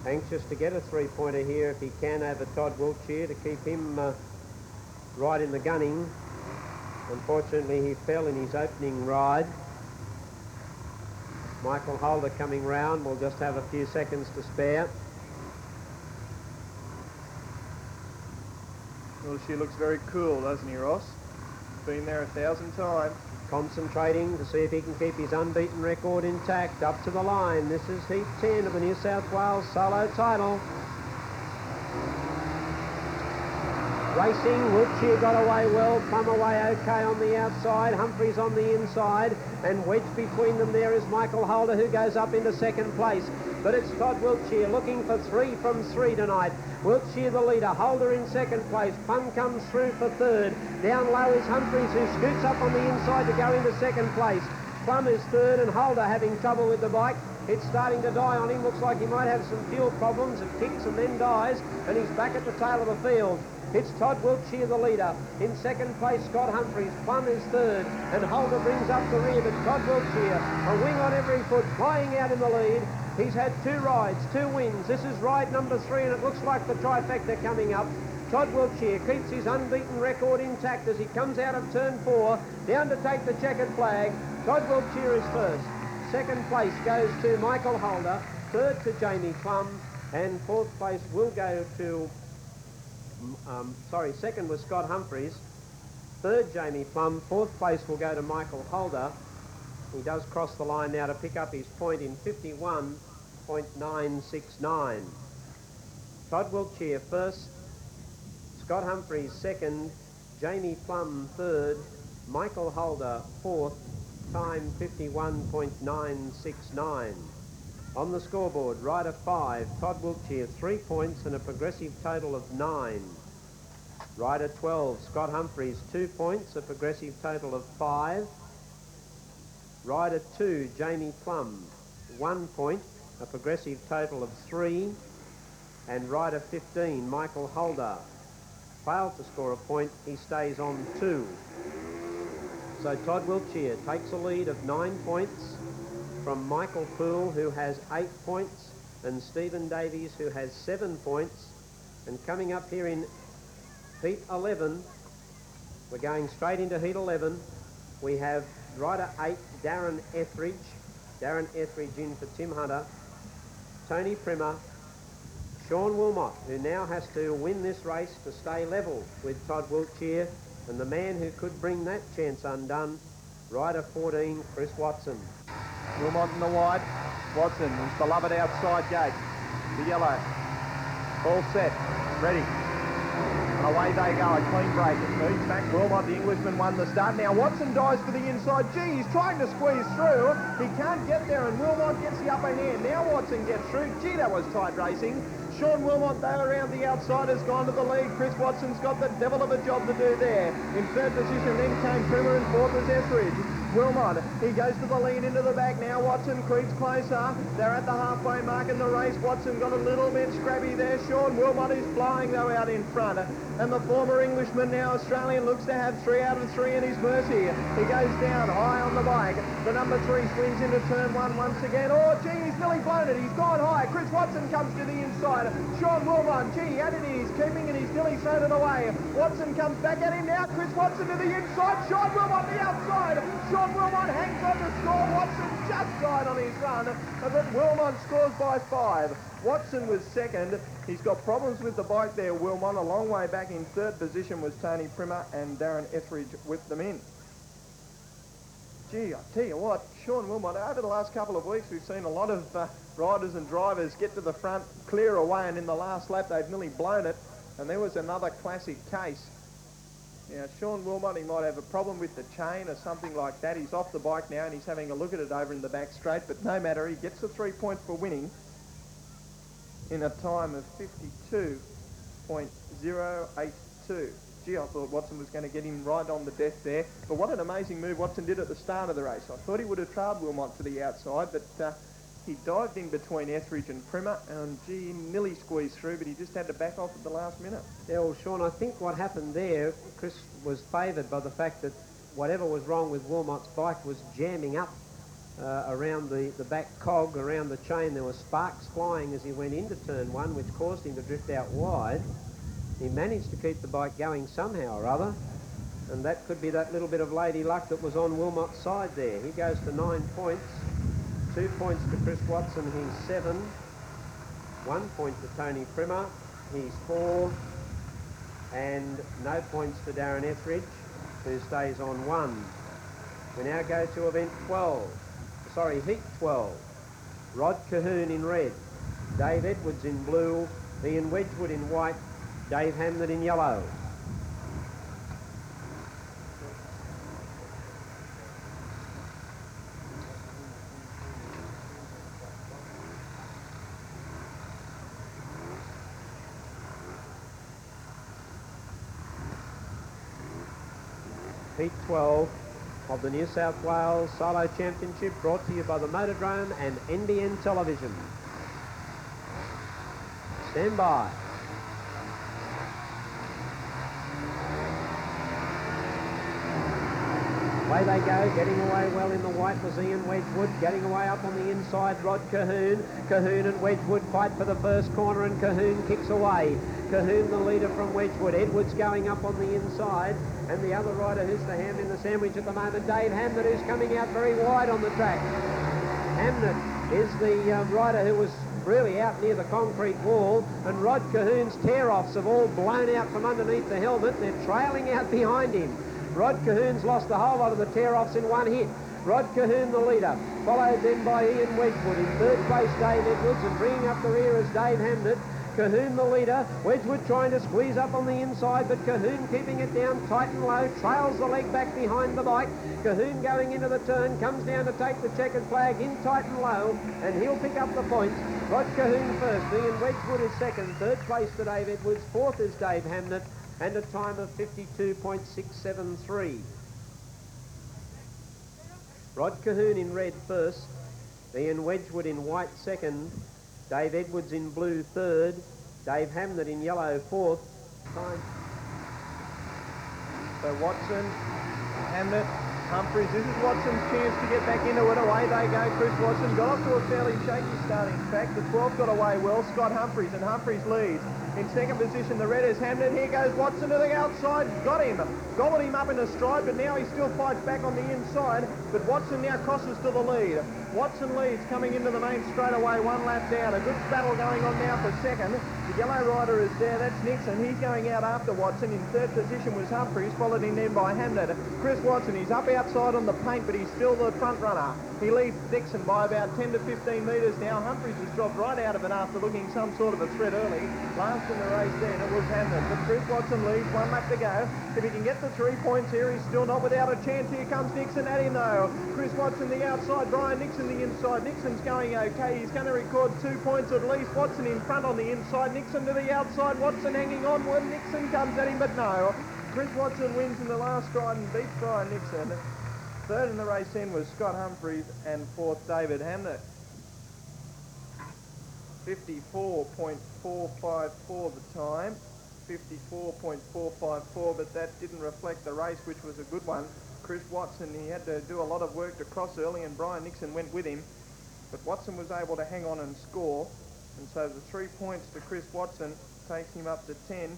anxious to get a 3-pointer here if he can over Todd Wiltshire to keep him right in the gunning. Unfortunately, he fell in his opening ride. Michael Holder coming round. We'll just have a few seconds to spare. Well, she looks very cool, doesn't he, Ross? Been there 1,000 times. Concentrating to see if he can keep his unbeaten record intact. Up to the line. This is Heat 10 of the New South Wales Solo title. Racing, Wiltshire got away well, Plum away okay on the outside, Humphreys on the inside, and wedged between them there is Michael Holder, who goes up into second place. But it's Todd Wiltshire looking for 3 from 3 tonight. Wiltshire the leader, Holder in second place, Plum comes through for third. Down low is Humphreys, who scoots up on the inside to go into second place. Plum is third, and Holder having trouble with the bike. It's starting to die on him. Looks like he might have some fuel problems. It kicks and then dies, and he's back at the tail of the field. It's Todd Wiltshire, the leader. In second place, Scott Humphreys. Plum is third, and Holder brings up the rear, but Todd Wiltshire, a wing on every foot, flying out in the lead. He's had 2 rides, 2 wins. This is ride number 3, and it looks like the trifecta coming up. Todd Wiltshire keeps his unbeaten record intact as he comes out of turn 4, down to take the checkered flag. Todd Wiltshire is first. Second place goes to Michael Holder. Third to Jamie Plum, and fourth place will go to... second was Scott Humphreys. Third, Jamie Plum. Fourth place will go to Michael Holder. He does cross the line now to pick up his point in 51.969. Todd Wiltshire first, Scott Humphreys second, Jamie Plum third, Michael Holder fourth, time 51.969. On the scoreboard, rider 5, Todd Wiltshire 3 points and a progressive total of 9. Rider 12, Scott Humphreys, 2 points, a progressive total of 5. Rider 2, Jamie Plum, 1 point, a progressive total of 3. And rider 15, Michael Holder, failed to score a point. He stays on 2. So Todd Wiltshire takes a lead of 9 points from Michael Poole, who has 8 points, and Stephen Davies, who has 7 points. And coming up here in Heat 11, we're going straight into Heat 11. We have rider 8, Darren Etheridge. Darren Etheridge in for Tim Hunter. Tony Primer. Sean Wilmot, who now has to win this race to stay level with Todd Wiltshire. And the man who could bring that chance undone, rider 14, Chris Watson. Wilmot in the white. Watson, his beloved outside gate. The yellow. All set. Ready. And away they go. A clean break. It moves back. Wilmot, the Englishman, won the start. Now Watson dives for the inside. Gee, he's trying to squeeze through. He can't get there, and Wilmot gets the upper hand. Now Watson gets through. Gee, that was tight racing. Sean Wilmot, though, around the outside, has gone to the lead. Chris Watson's got the devil of a job to do there. In third position, then came Primer, and fourth was Etheridge. Wilmot, he goes to the lead into the back now. Watson creeps closer. They're at the halfway mark in the race. Watson got a little bit scrappy there. Sean Wilmot is flying, though, out in front. And the former Englishman, now Australian, looks to have 3 out of 3 in his mercy. He goes down high on the bike. The number 3 swings into turn 1 once again. Oh, gee, he's nearly blown it. He's gone high. Chris Watson comes to the inside. Sean Wilmot, gee, at it he's keeping, and he's nearly thrown it away. Watson comes back at him now. Chris Watson to the inside. Sean Wilmot the outside. Sean Wilmot hangs on to score. Watson just died on his run, but Wilmot scores by 5. Watson was second. He's got problems with the bike there, Wilmot. A long way back in third position was Tony Primer, and Darren Etheridge whipped them in. Gee, I tell you what, Sean Wilmot, over the last couple of weeks, we've seen a lot of riders and drivers get to the front, clear away, and in the last lap they've nearly blown it, and there was another classic case. Now, Sean Wilmot, he might have a problem with the chain or something like that. He's off the bike now, and he's having a look at it over in the back straight, but no matter, he gets the 3 points for winning in a time of 52.082. Gee, I thought Watson was going to get him right on the death there. But what an amazing move Watson did at the start of the race. I thought he would have trailed Wilmot to the outside, but he dived in between Etheridge and Primer, and gee, nearly squeezed through, but he just had to back off at the last minute. Yeah, well, Sean, I think what happened there, Chris was favoured by the fact that whatever was wrong with Wilmot's bike was jamming up around the back cog, around the chain. There were sparks flying as he went into turn 1, which caused him to drift out wide. He managed to keep the bike going somehow or other, and that could be that little bit of lady luck that was on Wilmot's side there. He goes to 9 points, 2 points to Chris Watson, he's 7, 1 point to Tony Primer, he's 4, and no points to Darren Etheridge, who stays on 1. We now go to Heat 12. Rod Cahoon in red, Dave Edwards in blue, Ian Wedgwood in white, Dave Hamlet in yellow. Heat 12 of the New South Wales Solo Championship, brought to you by the Motordrome and NBN Television. Stand by. Away they go, getting away well in the white was Ian Wedgwood, getting away up on the inside, Rod Cahoon. Cahoon and Wedgwood fight for the first corner, and Cahoon kicks away. Cahoon the leader from Wedgwood. Edwards going up on the inside, and the other rider who's the ham in the sandwich at the moment, Dave Hamlet, who's coming out very wide on the track. Hamlet is the rider who was really out near the concrete wall, and Rod Cahoon's tear-offs have all blown out from underneath the helmet. They're trailing out behind him. Rod Cahoon's lost the whole lot of the tear-offs in one hit. Rod Cahoon the leader, followed then by Ian Wedgwood. In third place, Dave Edwards, and bringing up the rear is Dave Hamlet. Cahoon the leader, Wedgwood trying to squeeze up on the inside, but Cahoon keeping it down tight and low, trails the leg back behind the bike. Cahoon going into the turn, comes down to take the checkered flag in tight and low, and he'll pick up the points. Rod Cahoon first, Ian Wedgwood is second, third place to Dave Edwards, fourth is Dave Hamlet, and a time of 52.673. Rod Cahoon in red first, Ian Wedgwood in white second, Dave Edwards in blue third, Dave Hamnet in yellow fourth. Time. So Watson, Hamnet, Humphries. This is Watson's chance to get back into it. Away they go. Chris Watson got off to a fairly shaky start, in fact. The 12 got away well. Scott Humphries, and Humphries leads. In second position, the red is Hamnet. Here goes Watson to the outside. Got him. Gobbled him up in a stride, but now he still fights back on the inside. But Watson now crosses to the lead. Watson leads coming into the main straight away, 1 lap down. A good battle going on now for second. The yellow rider is there. That's Nixon. He's going out after Watson. In third position was Humphries, followed in then by Hamnet. Chris Watson, he's up outside on the paint, but he's still the front runner. He leads Nixon by about 10 to 15 metres now. Humphries has dropped right out of it after looking some sort of a threat early. Last in the race then, it was Hamnet. But Chris Watson leads, 1 lap to go. If he can get the 3 points here, he's still not without a chance. Here comes Nixon at him though. Chris Watson the outside, Brian Nixon the inside. Nixon's going okay. He's going to record 2 points at least. Watson in front on the inside. Nixon to the outside. Watson hanging on when Nixon comes at him, but no. Chris Watson wins in the last stride and beats Brian Nixon. Third in the race then was Scott Humphries, and fourth David Hamnet. 54.454 the time. 54.454, but that didn't reflect the race, which was a good one. Chris Watson, he had to do a lot of work to cross early, and Brian Nixon went with him. But Watson was able to hang on and score, and so the 3 points to Chris Watson takes him up to 10.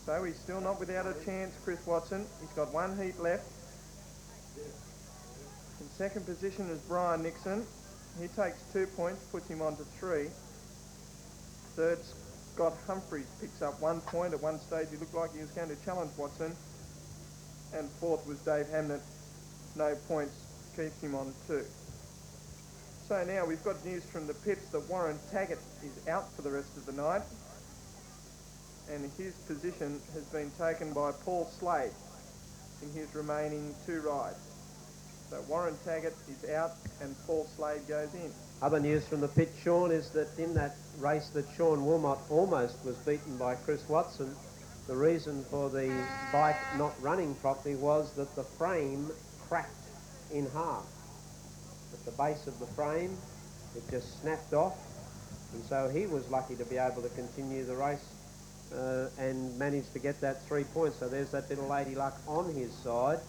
So he's still not without a chance, Chris Watson. He's got 1 heat left. In second position is Brian Nixon. He takes 2 points, puts him on to 3. Third, Scott Humphries picks up 1 point. At one stage he looked like he was going to challenge Watson. And fourth was Dave Hamnet. No points, keeps him on 2. So now we've got news from the pits that Warren Taggart is out for the rest of the night. And his position has been taken by Paul Slade in his remaining 2 rides. So Warren Taggart is out and Paul Slade goes in. Other news from the pit, Sean, is that in that race that Sean Wilmot almost was beaten by Chris Watson, the reason for the bike not running properly was that the frame cracked in half. At the base of the frame, it just snapped off, and so he was lucky to be able to continue the race and managed to get that 3 points. So there's that little lady luck on his side.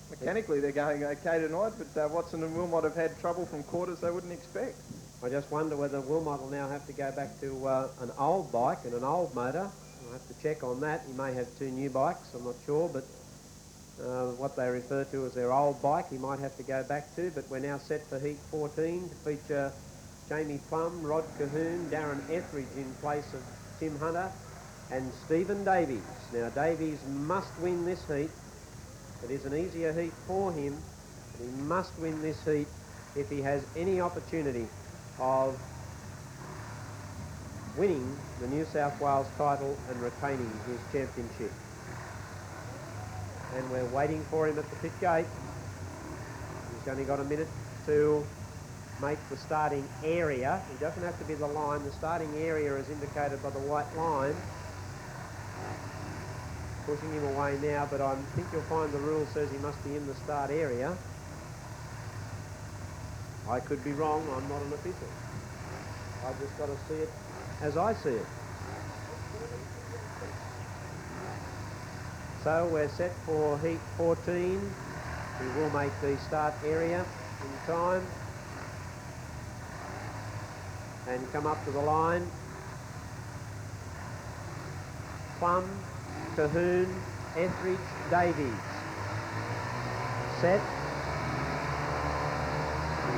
Mechanically they're going okay tonight, but Watson and Wilmot have had trouble from quarters they wouldn't expect. I just wonder whether Wilmot will now have to go back to an old bike and an old motor. I'll have to check on that. He may have 2 new bikes, I'm not sure, but what they refer to as their old bike he might have to go back to. But we're now set for Heat 14 to feature Jamie Plum, Rod Cahoon, Darren Etheridge in place of Tim Hunter, and Stephen Davies. Now Davies must win this heat. It is an easier heat for him, but he must win this heat if he has any opportunity of winning the New South Wales title and retaining his championship. And we're waiting for him at the pit gate. He's only got a minute to make the starting area. He doesn't have to be the line. The starting area is indicated by the white line. Pushing him away now, but I think you'll find the rule says he must be in the start area. I could be wrong, I'm not an official. I've just got to see it as I see it. So we're set for Heat 14. We will make the start area in time and come up to the line. Plum, Cahoon, Etheridge, Davies. Set.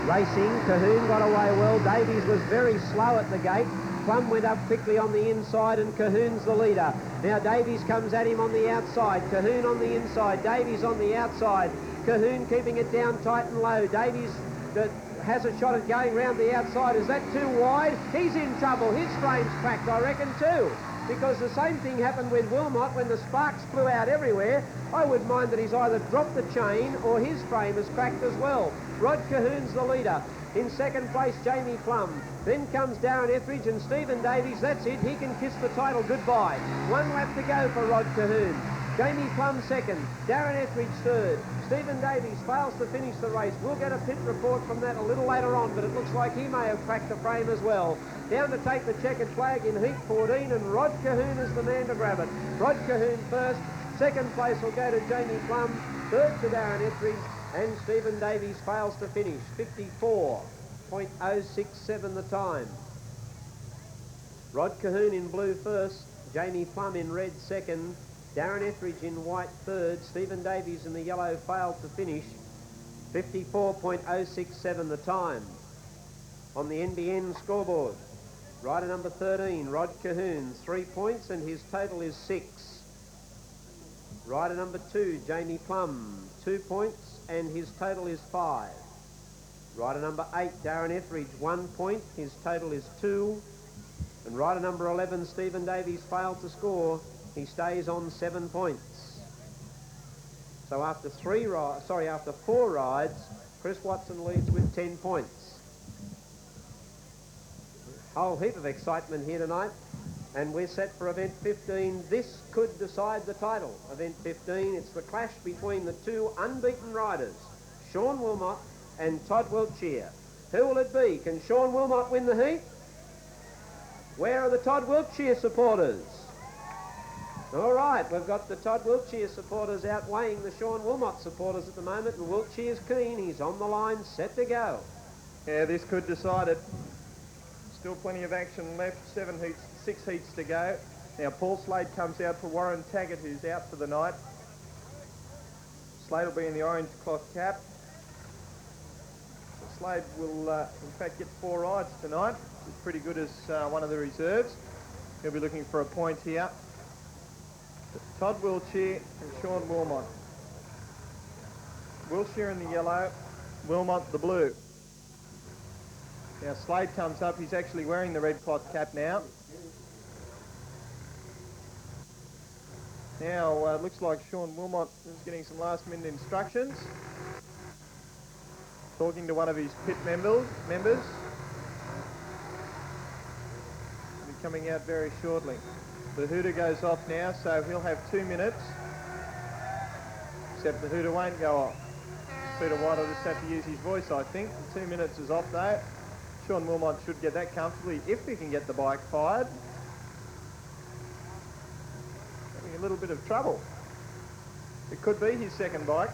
Racing, Cahoon got away well. Davies was very slow at the gate. Plum went up quickly on the inside and Cahoon's the leader. Now Davies comes at him on the outside. Cahoon on the inside. Davies on the outside. Cahoon keeping it down tight and low. Davies has a shot at going round the outside. Is that too wide? He's in trouble. His frame's cracked, I reckon, too. Because the same thing happened with Wilmot when the sparks flew out everywhere. I would mind that he's either dropped the chain or his frame is cracked as well. Rod Cahoon's the leader. In second place, Jamie Plum. Then comes Darren Etheridge and Stephen Davies. That's it. He can kiss the title goodbye. 1 lap to go for Rod Cahoon. Jamie Plum second. Darren Etheridge third. Stephen Davies fails to finish the race. We'll get a pit report from that a little later on, but it looks like he may have cracked the frame as well. Down to take the checkered flag in heat 14, and Rod Cahoon is the man to grab it. Rod Cahoon first. Second place will go to Jamie Plum. Third to Darren Etheridge. And Stephen Davies fails to finish. 54.067 the time. Rod Cahoon in blue first. Jamie Plum in red second. Darren Etheridge in white third. Stephen Davies in the yellow failed to finish. 54.067 the time. On the NBN scoreboard, rider number 13, Rod Cahoon, 3 points, and his total is 6. Rider number 2, Jamie Plum, 2 points, and his total is 5. Rider number 8, Darren Etheridge, 1 point, his total is 2. And rider number 11, Stephen Davies, failed to score. He stays on 7 points. So after 4 rides, Chris Watson leads with 10 points. A whole heap of excitement here tonight, and we're set for event 15. This could decide the title. Event 15, it's the clash between the two unbeaten riders, Sean Wilmot and Todd Wiltshire. Who will it be? Can Sean Wilmot win the heat? Where are the Todd Wiltshire supporters? All right, we've got the Todd Wiltshire supporters outweighing the Sean Wilmot supporters at the moment, and Wiltshire's keen. He's on the line, set to go. Yeah, this could decide it. Still plenty of action left, 6 heats to go. Now Paul Slade comes out for Warren Taggart, who's out for the night. Slade will be in the orange cloth cap. So Slade will, in fact, get 4 rides tonight. He's pretty good as one of the reserves. He'll be looking for a point here. Todd Wiltshire and Sean Wilmot. Wiltshire in the yellow, Wilmot the blue. Now Slade comes up, he's actually wearing the red cloth cap now. Now it looks like Sean Wilmot is getting some last minute instructions. Talking to one of his pit members. He'll be coming out very shortly. The hooter goes off now, so he'll have 2 minutes. Except the hooter won't go off. Peter White will just have to use his voice, I think. The 2 minutes is off though. Sean Wilmot should get that comfortably if he can get the bike fired. Having a little bit of trouble. It could be his second bike.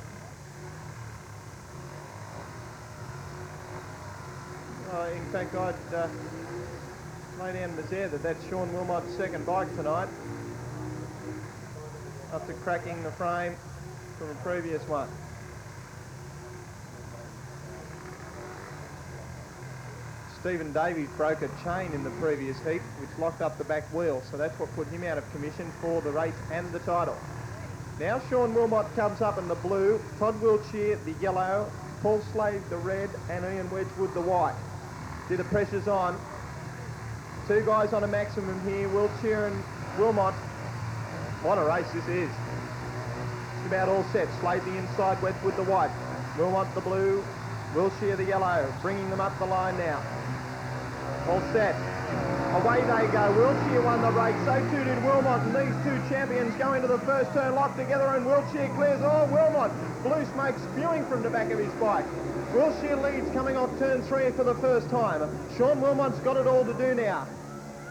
In fact, I'd lay down Mazare that that's Sean Wilmot's second bike tonight, after cracking the frame from a previous one. Stephen Davies broke a chain in the previous heat, which locked up the back wheel, so that's what put him out of commission for the race and the title. Now Sean Wilmot comes up in the blue, Todd Wiltshire the yellow, Paul Slade the red, and Ian Wedgwood the white. See, the pressure's on. 2 guys on a maximum here, Wiltshire and Wilmot. What a race this is. It's about all set. Slade the inside, Wedgwood the white. Wilmot the blue, Wiltshire the yellow, bringing them up the line now. All set. Away they go. Wiltshire won the race. So too did Wilmot. And these two champions go into the first turn locked together, and Wiltshire clears all. Wilmot, blue smoke spewing from the back of his bike. Wiltshire leads coming off turn 3 for the first time. Sean Wilmot's got it all to do now.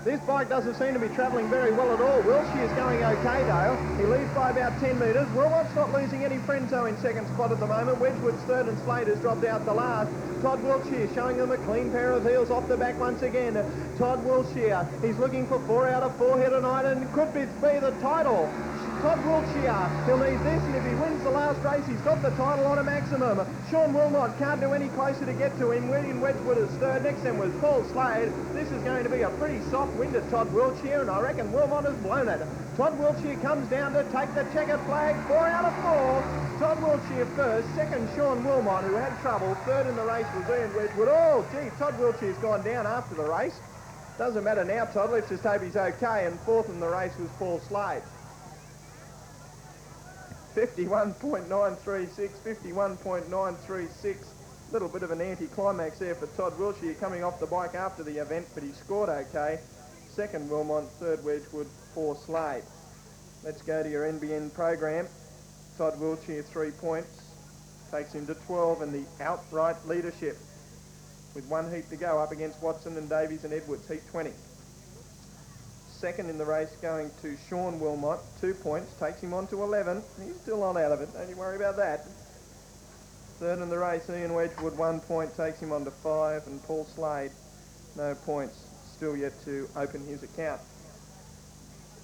This bike doesn't seem to be travelling very well at all. Wiltshire's going okay though. He leads by about 10 metres. Wilmot's not losing any friends though in second spot at the moment. Wedgwood's third and Slade has dropped out the last. Todd Wiltshire showing them a clean pair of heels off the back once again. Todd Wiltshire, he's looking for 4 out of 4 here tonight, and could be the title. Todd Wiltshire, he'll need this, and if he wins the last race, he's got the title on a maximum. Sean Wilmot can't do any closer to get to him. William Wedgwood is third. Next then was Paul Slade. This is going to be a pretty soft win to Todd Wiltshire, and I reckon Wilmot has blown it. Todd Wiltshire comes down to take the checkered flag. 4 out of 4. Todd Wiltshire first. Second, Sean Wilmot, who had trouble. Third in the race was Ian Wedgwood. Oh, gee, Todd Wiltshire's gone down after the race. Doesn't matter now, Todd. Let's just hope he's okay. And fourth in the race was Paul Slade. 51.936, 51.936. Little bit of an anti-climax there for Todd Wiltshire coming off the bike after the event, but he scored okay. Second Wilmot, third Wedgwood, four Slade. Let's go to your NBN program. Todd Wiltshire 3 points, takes him to 12 in the outright leadership with one heat to go up against Watson and Davies and Edwards, heat 20. Second in the race going to Sean Wilmot, 2 points, takes him on to 11. He's still not out of it, don't you worry about that. Third in the race, Ian Wedgwood, 1 point, takes him on to 5, and Paul Slade, no points, still yet to open his account.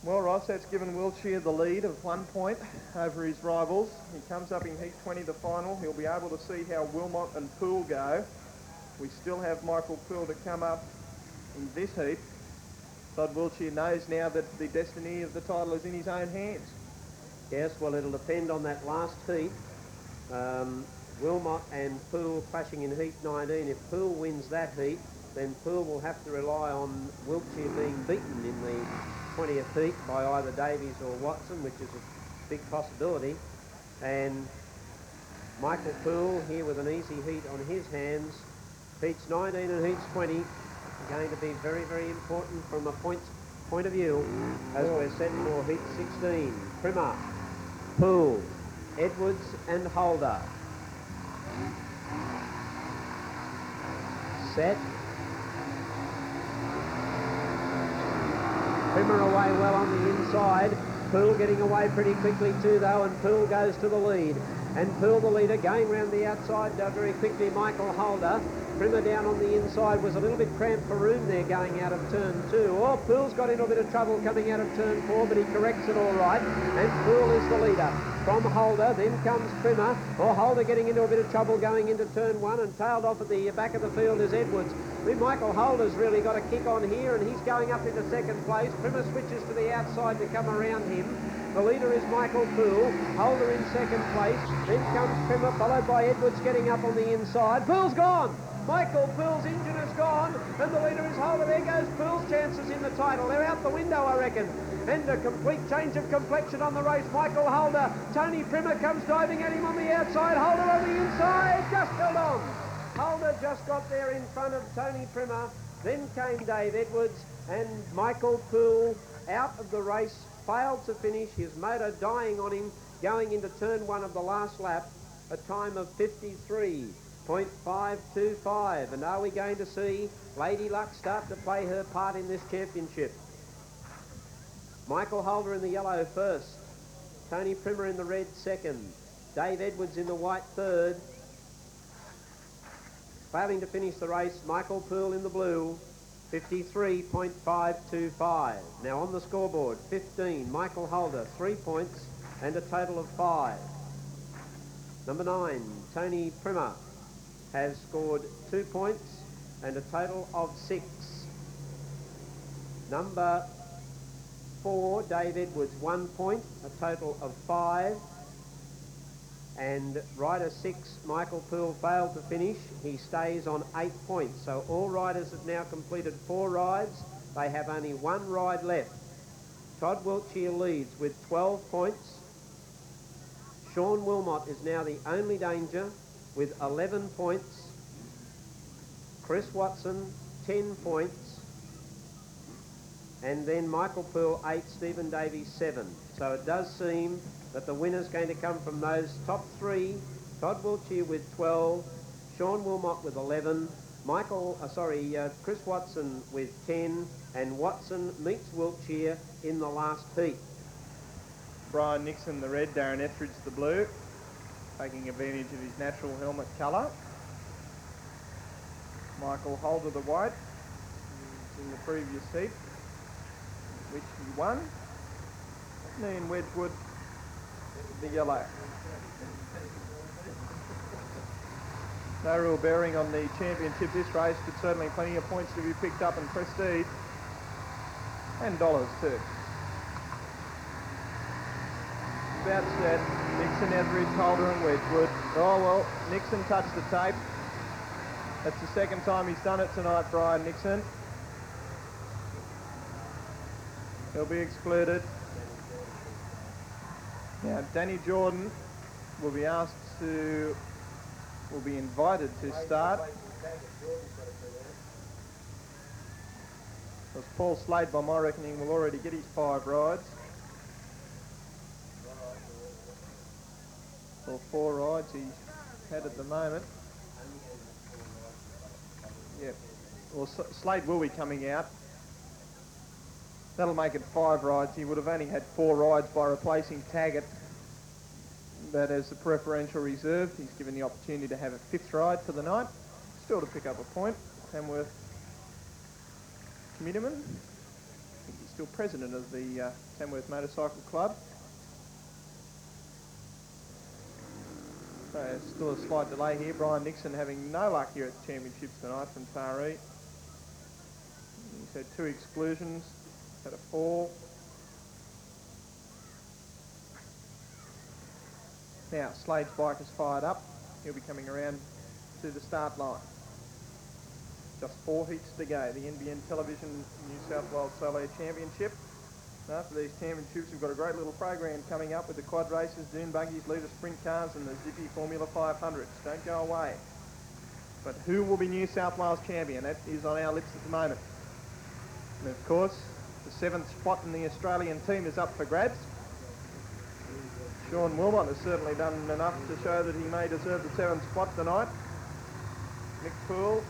Well, Ross, that's given Wiltshire the lead of 1 point over his rivals. He comes up in heat 20, the final. He'll be able to see how Wilmot and Poole go. We still have Michael Poole to come up in this heat. Todd Wiltshire knows now that the destiny of the title is in his own hands. Yes, well, it'll depend on that last heat. Wilmot and Poole clashing in heat 19. If Poole wins that heat, then Poole will have to rely on Wiltshire being beaten in the 20th heat by either Davies or Watson, which is a big possibility. And Michael Poole here with an easy heat on his hands. Heats 19 and heats 20 are going to be very, very important from a points point of view, as we're set for heat 16. Primmer, Poole, Edwards and Holder. Set. Primmer away well on the inside. Poole getting away pretty quickly too though, and Poole goes to the lead. And Poole the leader going round the outside very quickly, Michael Holder. Primmer down on the inside, was a little bit cramped for room there going out of turn 2. Oh, Poole's got into a bit of trouble coming out of turn 4, but he corrects it all right. And Poole is the leader. From Holder, then comes Primmer. Oh, Holder getting into a bit of trouble going into turn 1, and tailed off at the back of the field is Edwards. Michael Holder's really got a kick on here, and he's going up into second place. Primmer switches to the outside to come around him. The leader is Michael Poole. Holder in second place. Then comes Primmer, followed by Edwards getting up on the inside. Poole's gone! Michael Poole's engine is gone, and the leader is Holder. There goes Poole's chances in the title. They're out the window, I reckon. And a complete change of complexion on the race. Michael Holder. Tony Primmer comes diving at him on the outside. Holder on the inside. Just held on. Holder just got there in front of Tony Primmer. Then came Dave Edwards, and Michael Poole out of the race. Failed to finish. His motor dying on him going into turn 1 of the last lap. A time of 53.525. And are we going to see Lady Luck start to play her part in this championship? Michael Holder in the yellow first. Tony Primmer in the red second. Dave Edwards in the white third. Failing to finish the race, Michael Poole in the blue. 53.525. Now on the scoreboard, 15, Michael Holder, 3 points and a total of 5. Number 9, Tony Primmer, has scored 2 points and a total of 6. Number 4, Dave Edwards, 1 point, a total of 5. And rider 6, Michael Poole, failed to finish. He stays on 8 points. So all riders have now completed 4 rides. They have only 1 ride left. Todd Wiltshire leads with 12 points. Sean Wilmot is now the only danger with 11 points. Chris Watson, 10 points. And then Michael Poole, 8, Stephen Davies, 7. So it does seem that the winner's going to come from those top 3. Todd Wiltshire with 12, Sean Wilmot with 11, Chris Watson with 10, and Watson meets Wiltshire in the last heat. Brian Nixon the red, Darren Etheridge the blue, taking advantage of his natural helmet colour. Michael Holder the white, in the previous heat, which he won. Ian Wedgwood the yellow. No real bearing on the championship this race, but certainly plenty of points to be picked up and prestige. And dollars too. About set. Nixon, Etheridge, Holder and Wedgwood. Oh well, Nixon touched the tape. That's the second time he's done it tonight, Brian Nixon. He'll be excluded. Now, Danny Jordan will be asked to will be invited to start. Because Paul Slade, by my reckoning, will already get his 5 rides. Or 4 rides he's had at the moment. Yep. Well, Slade will be coming out. That'll make it 5 rides. He would have only had 4 rides by replacing Taggart. But as the preferential reserve, he's given the opportunity to have a 5th ride for the night. Still to pick up a point. Tamworth Committeeman. I think he's still president of the Tamworth Motorcycle Club. So still a slight delay here. Brian Nixon having no luck here at the championships tonight from Taree. He's had 2 exclusions, had a fall. Now Slade's bike is fired up. He'll be coming around to the start line. Just 4 heats to go. The NBN Television New South Wales Solo Championship. And after these championships, we've got a great little program coming up with the quad races, dune buggies, leader sprint cars and the Zippy Formula 500s. Don't go away. But who will be New South Wales champion? That is on our lips at the moment. And of course, the 7th spot in the Australian team is up for grabs. Sean Wilmot has certainly done enough to show that he may deserve the 7th spot tonight. Nick Poole.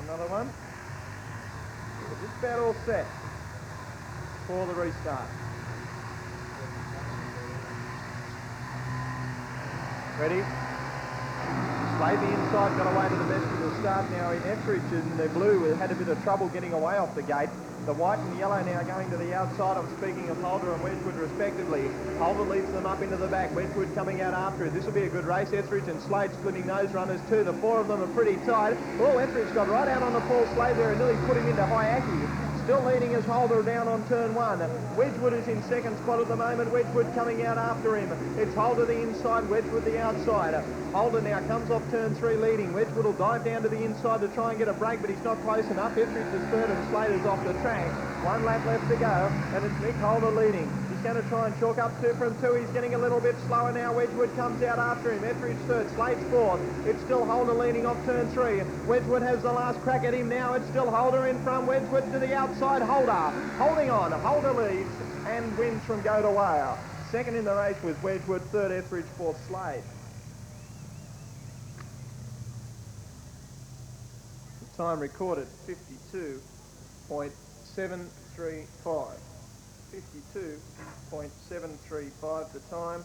Another one. We're just about all set for the restart. Ready? Slade the inside, got away to the best of the start now in Etheridge, and the blue had a bit of trouble getting away off the gate. The white and yellow now going to the outside. I'm speaking of Holder and Wedgwood respectively. Holder leads them up into the back. Wedgwood coming out after it. This will be a good race. Etheridge and Slade splitting nose runners too. The 4 of them are pretty tight. Oh, Etheridge got right out on the Paul Slade there and nearly put him into Hayaki. Still leading as Holder down on turn 1. Wedgwood is in 2nd spot at the moment. Wedgwood coming out after him. It's Holder the inside, Wedgwood the outside. Holder now comes off turn 3 leading. Wedgwood will dive down to the inside to try and get a break, but he's not close enough. Etheridge is 3rd and Slater's off the track. 1 lap left to go, and it's Nick Holder leading. He's going to try and chalk up 2 from 2. He's getting a little bit slower now. Wedgwood comes out after him. Etheridge 3rd, Slade's 4th. It's still Holder leading off turn 3. Wedgwood has the last crack at him now. It's still Holder in front. Wedgwood to the outside. Holder holding on. Holder leads and wins from Go to Whale. 2nd in the race was Wedgwood, 3rd Etheridge, 4th Slade. The time recorded 52.735. 52.735 the time.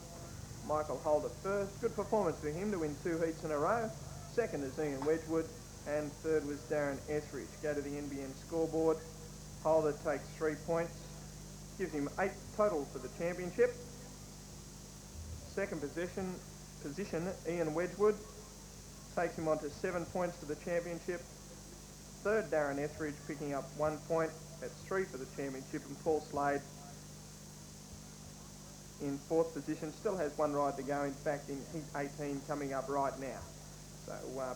Michael Holder 1st. Good performance for him to win 2 heats in a row. 2nd is Ian Wedgwood and 3rd was Darren Etheridge. Go to the NBN scoreboard. Holder takes 3 points. Gives him 8 total for the championship. 2nd position Ian Wedgwood takes him on to 7 points for the championship. 3rd Darren Etheridge picking up 1 point. That's 3 for the championship, and Paul Slade in 4th position. Still has 1 ride to go, in fact, in Heat 18 coming up right now. So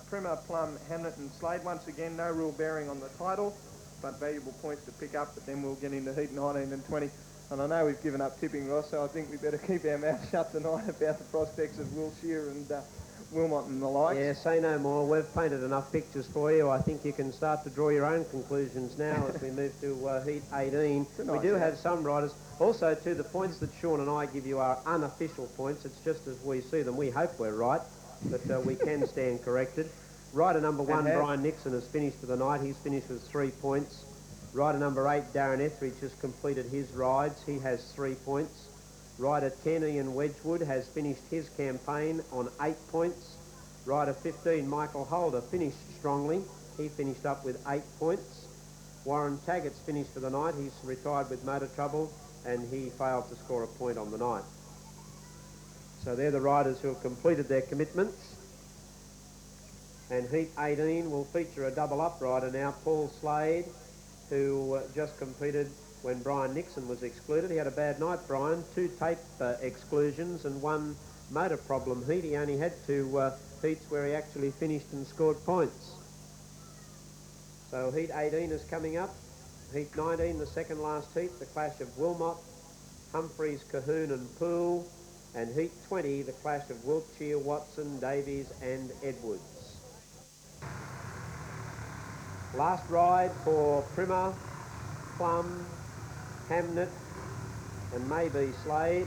Primer, Plum, Hamlet and Slade. Once again, no real bearing on the title, but valuable points to pick up, but then we'll get into Heat 19 and 20. And I know we've given up tipping, Ross, so I think we better keep our mouth shut tonight about the prospects of Wilshire and Wilmot and the like. Yeah, say no more. We've painted enough pictures for you. I think you can start to draw your own conclusions now as we move to Heat 18. We do have some riders. Also, too, the points that Sean and I give you are unofficial points. It's just as we see them. We hope we're right, but we can stand corrected. Rider number 1, Brian Nixon, has finished for the night. He's finished with 3 points. Rider number 8, Darren Etheridge, has completed his rides. He has 3 points. Rider 10, Ian Wedgwood, has finished his campaign on 8 points. Rider 15, Michael Holder, finished strongly. He finished up with 8 points. Warren Taggart's finished for the night. He's retired with motor trouble and he failed to score a point on the night. So they're the riders who have completed their commitments. And Heat 18 will feature a double-up rider now, Paul Slade, who just completed when Brian Nixon was excluded. He had a bad night, Brian. 2 tape exclusions and 1 motor problem heat. He only had 2 heats where he actually finished and scored points. So Heat 18 is coming up. Heat 19, the second last heat, the clash of Wilmot, Humphreys, Cahoon and Poole, And heat 20, the clash of Wiltshire, Watson, Davies and Edwards. Last ride for Primer, Plum, Hamnet and maybe Slade.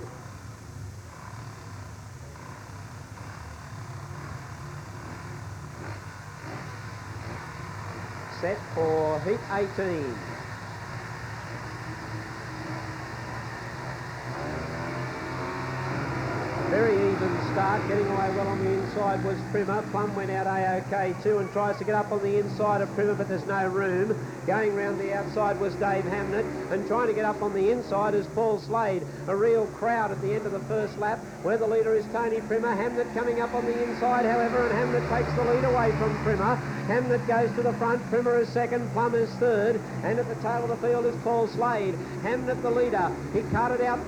Set for heat 18. Very even start, getting away well on the inside was Primer. Plum went out A-OK too and tries to get up on the inside of Primer, but there's no room. Going round the outside was Dave Hamnet, and trying to get up on the inside is Paul Slade. A real crowd at the end of the first lap, where the leader is Tony Primer. Hamnet coming up on the inside, however, and Hamnet takes the lead away from Primer. Hamnet goes to the front, Primer is second, Plum is third, and at the tail of the field is Paul Slade. Hamnet the leader. He carted out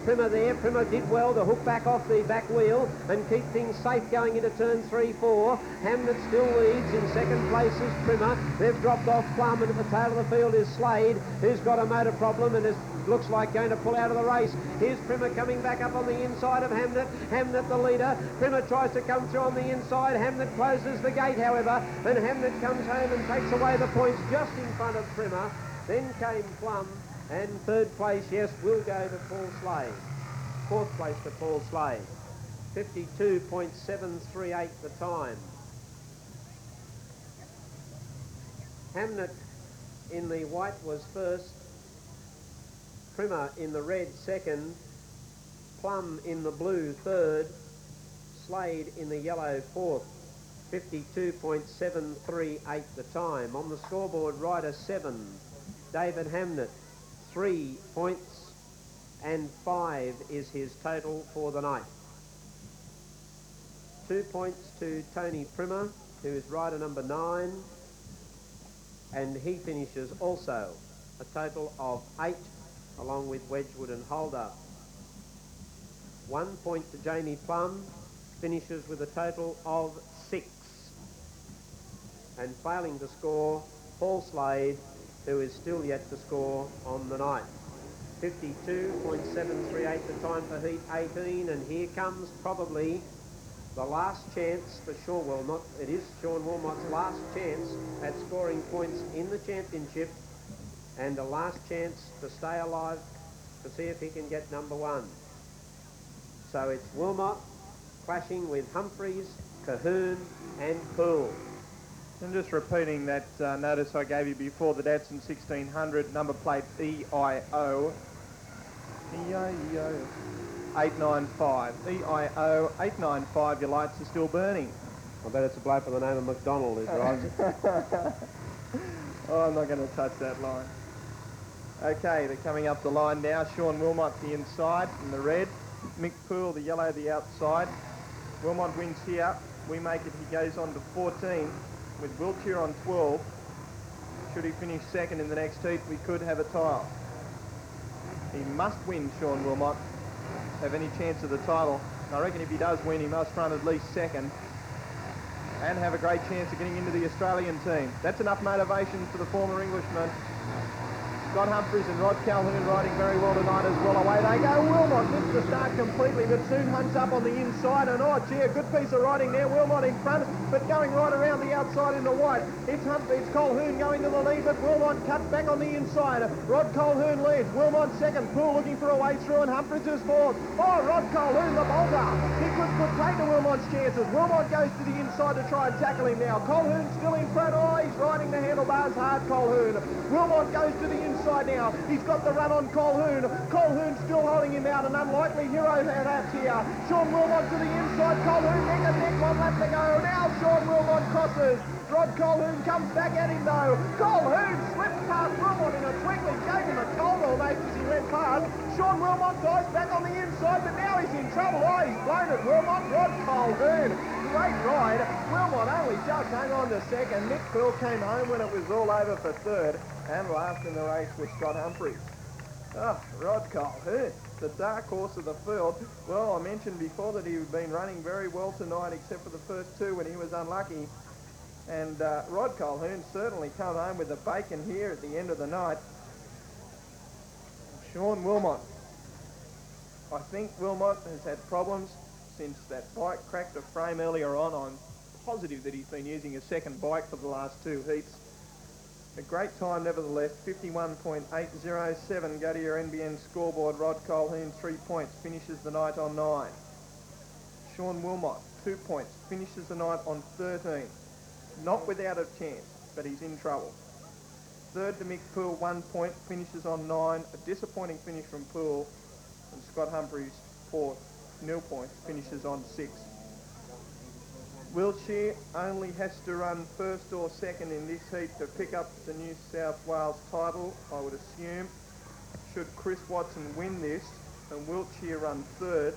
Primer there. Primer did well to hook back off the back wheel and keep things safe going into turn 3-4. Hamnet still leads. In second place is Primer. They've dropped off Plum, and at the tail of the field is Slade, who's got a motor problem and looks like going to pull out of the race. Here's Primer coming back up on the inside of Hamnet. Hamnet the leader. Primer tries to come through on the inside. Hamnet closes the gate, however, and Hamnet comes home and takes away the points just in front of Primer. Then came Plum, and third place, yes, will go to Paul Slade. Fourth place to Paul Slade. 52.738 the time. Hamnet in the white was first. Primer in the red second. Plum in the blue third. Slade in the yellow fourth. 52.738 the time. On the scoreboard, rider 7, David Hamnet, 3 points, and 5 is his total for the night. 2 points to Tony Primer, who is rider number 9, and he finishes also a total of 8, along with Wedgwood and Holder. 1 point to Jamie Plum, finishes with a total of 6. And failing to score, Paul Slade, who is still yet to score on the night. 52.738 the time for heat 18, and here comes probably the last chance for Sean. Well, not it is Sean Wilmot's last chance at scoring points in the championship, and a last chance to stay alive to see if he can get number 1. So it's Wilmot clashing with Humphreys, Cahoon and Poole. I'm just repeating that notice I gave you before. The Datsun 1600, number plate EIO. EIO 895. EIO 895, your lights are still burning. I bet it's a bloke by the name of McDonald, is right? Oh, I'm not going to touch that line. Okay, they're coming up the line now. Sean Wilmot the inside in the red. Mick Poole the yellow the outside. Wilmot wins here. We make it, he goes on to 14 with Wiltshire on 12. Should he finish second in the next heat, we could have a tile. He must win, Sean Wilmot, have any chance of the title. I reckon if he does win, he must run at least second and have a great chance of getting into the Australian team. That's enough motivation for the former Englishman. Scott Humphreys and Rod Calhoun riding very well tonight as well. Away they go. Wilmot missed the start completely, but soon hunts up on the inside. And oh, gee, a good piece of riding there. Wilmot in front, but going right around the outside in the white. It's Colhoun going to the lead, but Wilmot cut back on the inside. Rod Colhoun leads. Wilmot second. Poole looking for a way through, and Humphreys is fourth. Oh, Rod Colhoun, the bolter. He could take to Wilmot's chances. Wilmot goes to the inside to try and tackle him now. Colhoun still in front. Oh, he's riding the handlebars hard, Colhoun. Wilmot goes to the inside now. He's got the run on Colhoun. Colhoun still holding him out. An unlikely hero that's here. Sean Wilmot to the inside. Colhoun neck and neck. 1 lap to go. Now Sean Wilmot crosses. Rod Colhoun comes back at him though. Colhoun slipped past Wilmot in a twinkling. Gave him a cold almost as he went past. Sean Wilmot dives back on the inside, but now he's in trouble. Oh, he's blown at Wilmot. Rod Colhoun. Great ride. Wilmot only just hung on to second. Mick Quill came home when it was all over for third. And last in the race was Scott Humphreys. Oh, Rod Colhoun, the dark horse of the field. Well, I mentioned before that he'd been running very well tonight, except for the first 2 when he was unlucky. And Rod Colhoun certainly come home with the bacon here at the end of the night. Sean Wilmot, I think Wilmot has had problems since that bike cracked a frame earlier on. I'm positive that he's been using a second bike for the last two heats. A great time nevertheless, 51.807. Go to your NBN scoreboard. Rod Colquhoun, 3 points, finishes the night on 9. Sean Wilmot, 2 points, finishes the night on 13. Not without a chance, but he's in trouble. Third to Mick Poole, 1 point, finishes on 9. A disappointing finish from Poole. And Scott Humphreys, fourth, 0 points, finishes on 6. Wiltshire only has to run first or second in this heat to pick up the New South Wales title, I would assume. Should Chris Watson win this and Wiltshire run third,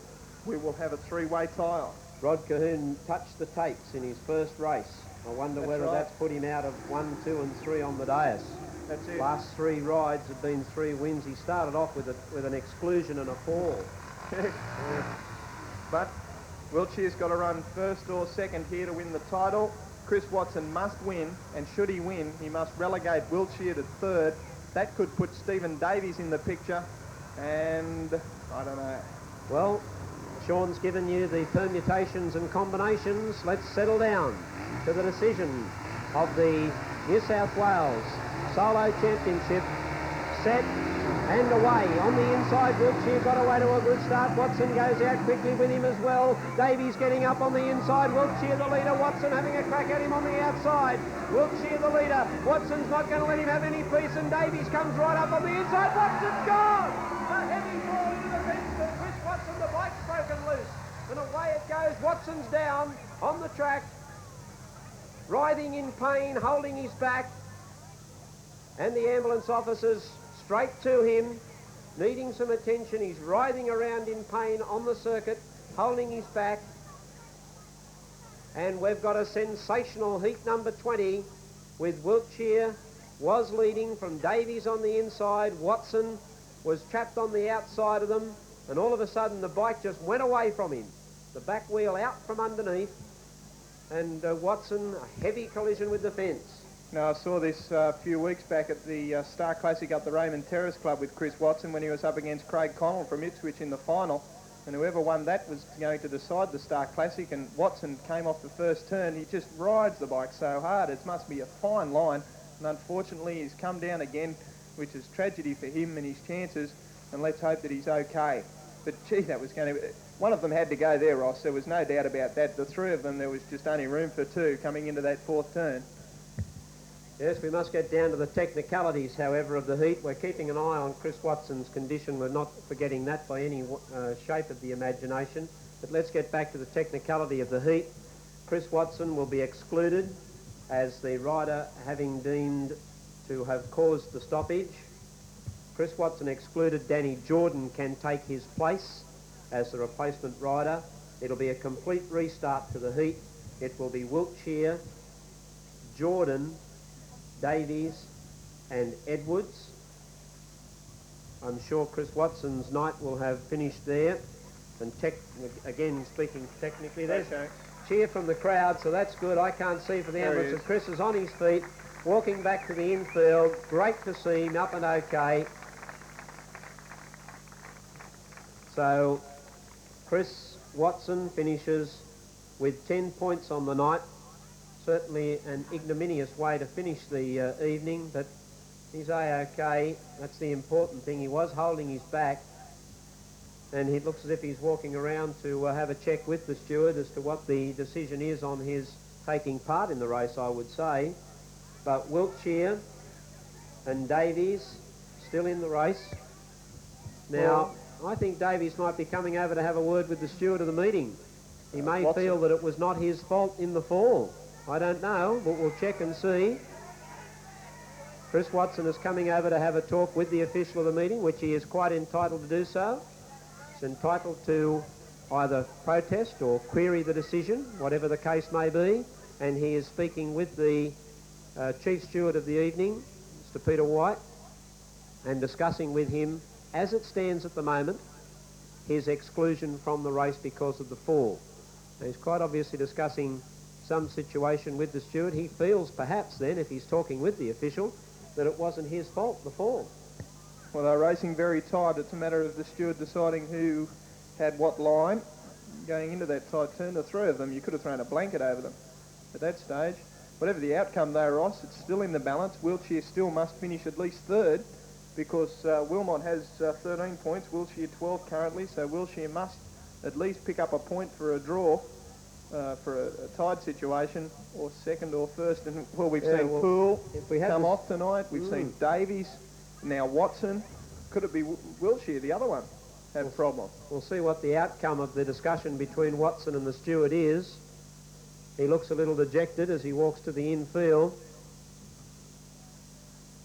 we will have a three-way tie-off. Rod Colquhoun touched the tapes in his first race. I wonder whether that's put him out of 1, 2 and 3 on the dais. That's it. Last 3 rides have been 3 wins. He started off with an exclusion and a fall. But Wiltshire's got to run first or second here to win the title. Chris Watson must win, and should he win, he must relegate Wiltshire to third. That could put Stephen Davies in the picture, and I don't know. Well, Sean's given you the permutations and combinations. Let's settle down to the decision of the New South Wales Solo Championship. Set and away. On the inside, Wiltshire got away to a good start. Watson goes out quickly with him as well. Davies getting up on the inside. Wiltshire the leader. Watson having a crack at him on the outside. Wiltshire the leader. Watson's not going to let him have any peace, and Davies comes right up on the inside. Watson's gone! A heavy fall into the fence for Chris Watson. The bike's broken loose. And away it goes. Watson's down on the track, writhing in pain, holding his back. And the ambulance officers straight to him, needing some attention. He's writhing around in pain on the circuit, holding his back. And we've got a sensational heat number 20 with Wiltshire was leading from Davies on the inside. Watson was trapped on the outside of them, and all of a sudden the bike just went away from him. The back wheel out from underneath, and Watson, a heavy collision with the fence. Now, I saw this a few weeks back at the Star Classic up the Raymond Terrace Club with Chris Watson when he was up against Craig Connell from Ipswich in the final. And whoever won that was going to decide the Star Classic, and Watson came off the first turn. He just rides the bike so hard. It must be a fine line. And unfortunately, he's come down again, which is tragedy for him and his chances. And let's hope that he's okay. But, gee, that was going to... One of them had to go there, Ross. There was no doubt about that. The three of them, there was just only room for 2 coming into that fourth turn. Yes, we must get down to the technicalities, however, of the heat. We're keeping an eye on Chris Watson's condition. We're not forgetting that by any shape of the imagination. But let's get back to the technicality of the heat. Chris Watson will be excluded as the rider having deemed to have caused the stoppage. Chris Watson excluded. Danny Jordan can take his place as the replacement rider. It'll be a complete restart to the heat. It will be Wiltshire, Jordan, Davies and Edwards. I'm sure Chris Watson's night will have finished there. And again, speaking technically, there's cheer from the crowd, so that's good. I can't see for the ambulance. And Chris is on his feet, walking back to the infield. Great to see him up and okay. So Chris Watson finishes with 10 points on the night. Certainly an ignominious way to finish the evening, but he's okay. That's the important thing. He was holding his back, and it looks as if he's walking around to have a check with the steward as to what the decision is on his taking part in the race, I would say. But Wiltshire and Davies still in the race. Now, I think Davies might be coming over to have a word with the steward of the meeting. He may feel that it was not his fault in the fall. I don't know, but we'll check and see. Chris Watson is coming over to have a talk with the official of the meeting, which he is quite entitled to do so. He's entitled to either protest or query the decision, whatever the case may be. And he is speaking with the chief steward of the evening, Mr. Peter White, and discussing with him, as it stands at the moment, his exclusion from the race because of the fall. Now, he's quite obviously discussing some situation with the steward. He feels perhaps then, if he's talking with the official, that it wasn't his fault, the fall. Well, they're racing very tight. It's a matter of the steward deciding who had what line going into that tight turn. The three of them, you could have thrown a blanket over them at that stage. Whatever the outcome though, Ross, it's still in the balance. Wiltshire still must finish at least third because Wilmot has 13 points, Wiltshire 12 currently, so Wiltshire must at least pick up a point for a draw, for a tied situation, or second or first. And well, we've seen Poole come off tonight. We've seen Davies, now Watson. Could it be Wiltshire, the other one, had a problem? We'll see what the outcome of the discussion between Watson and the steward is. He looks a little dejected as he walks to the infield.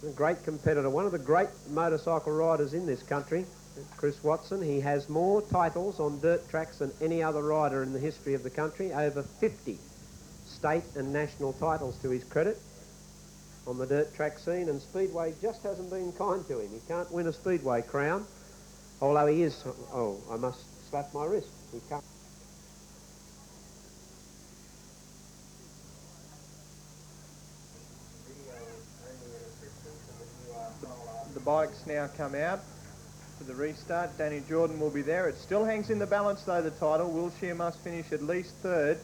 A great competitor, one of the great motorcycle riders in this country, Chris Watson. He has more titles on dirt tracks than any other rider in the history of the country, over 50 state and national titles to his credit on the dirt track scene, and Speedway just hasn't been kind to him. He can't win a Speedway crown, although he is... Oh, I must slap my wrist. He can't. The bikes now come out for the restart. Danny Jordan will be there. It still hangs in the balance though, the title. Wiltshire must finish at least third.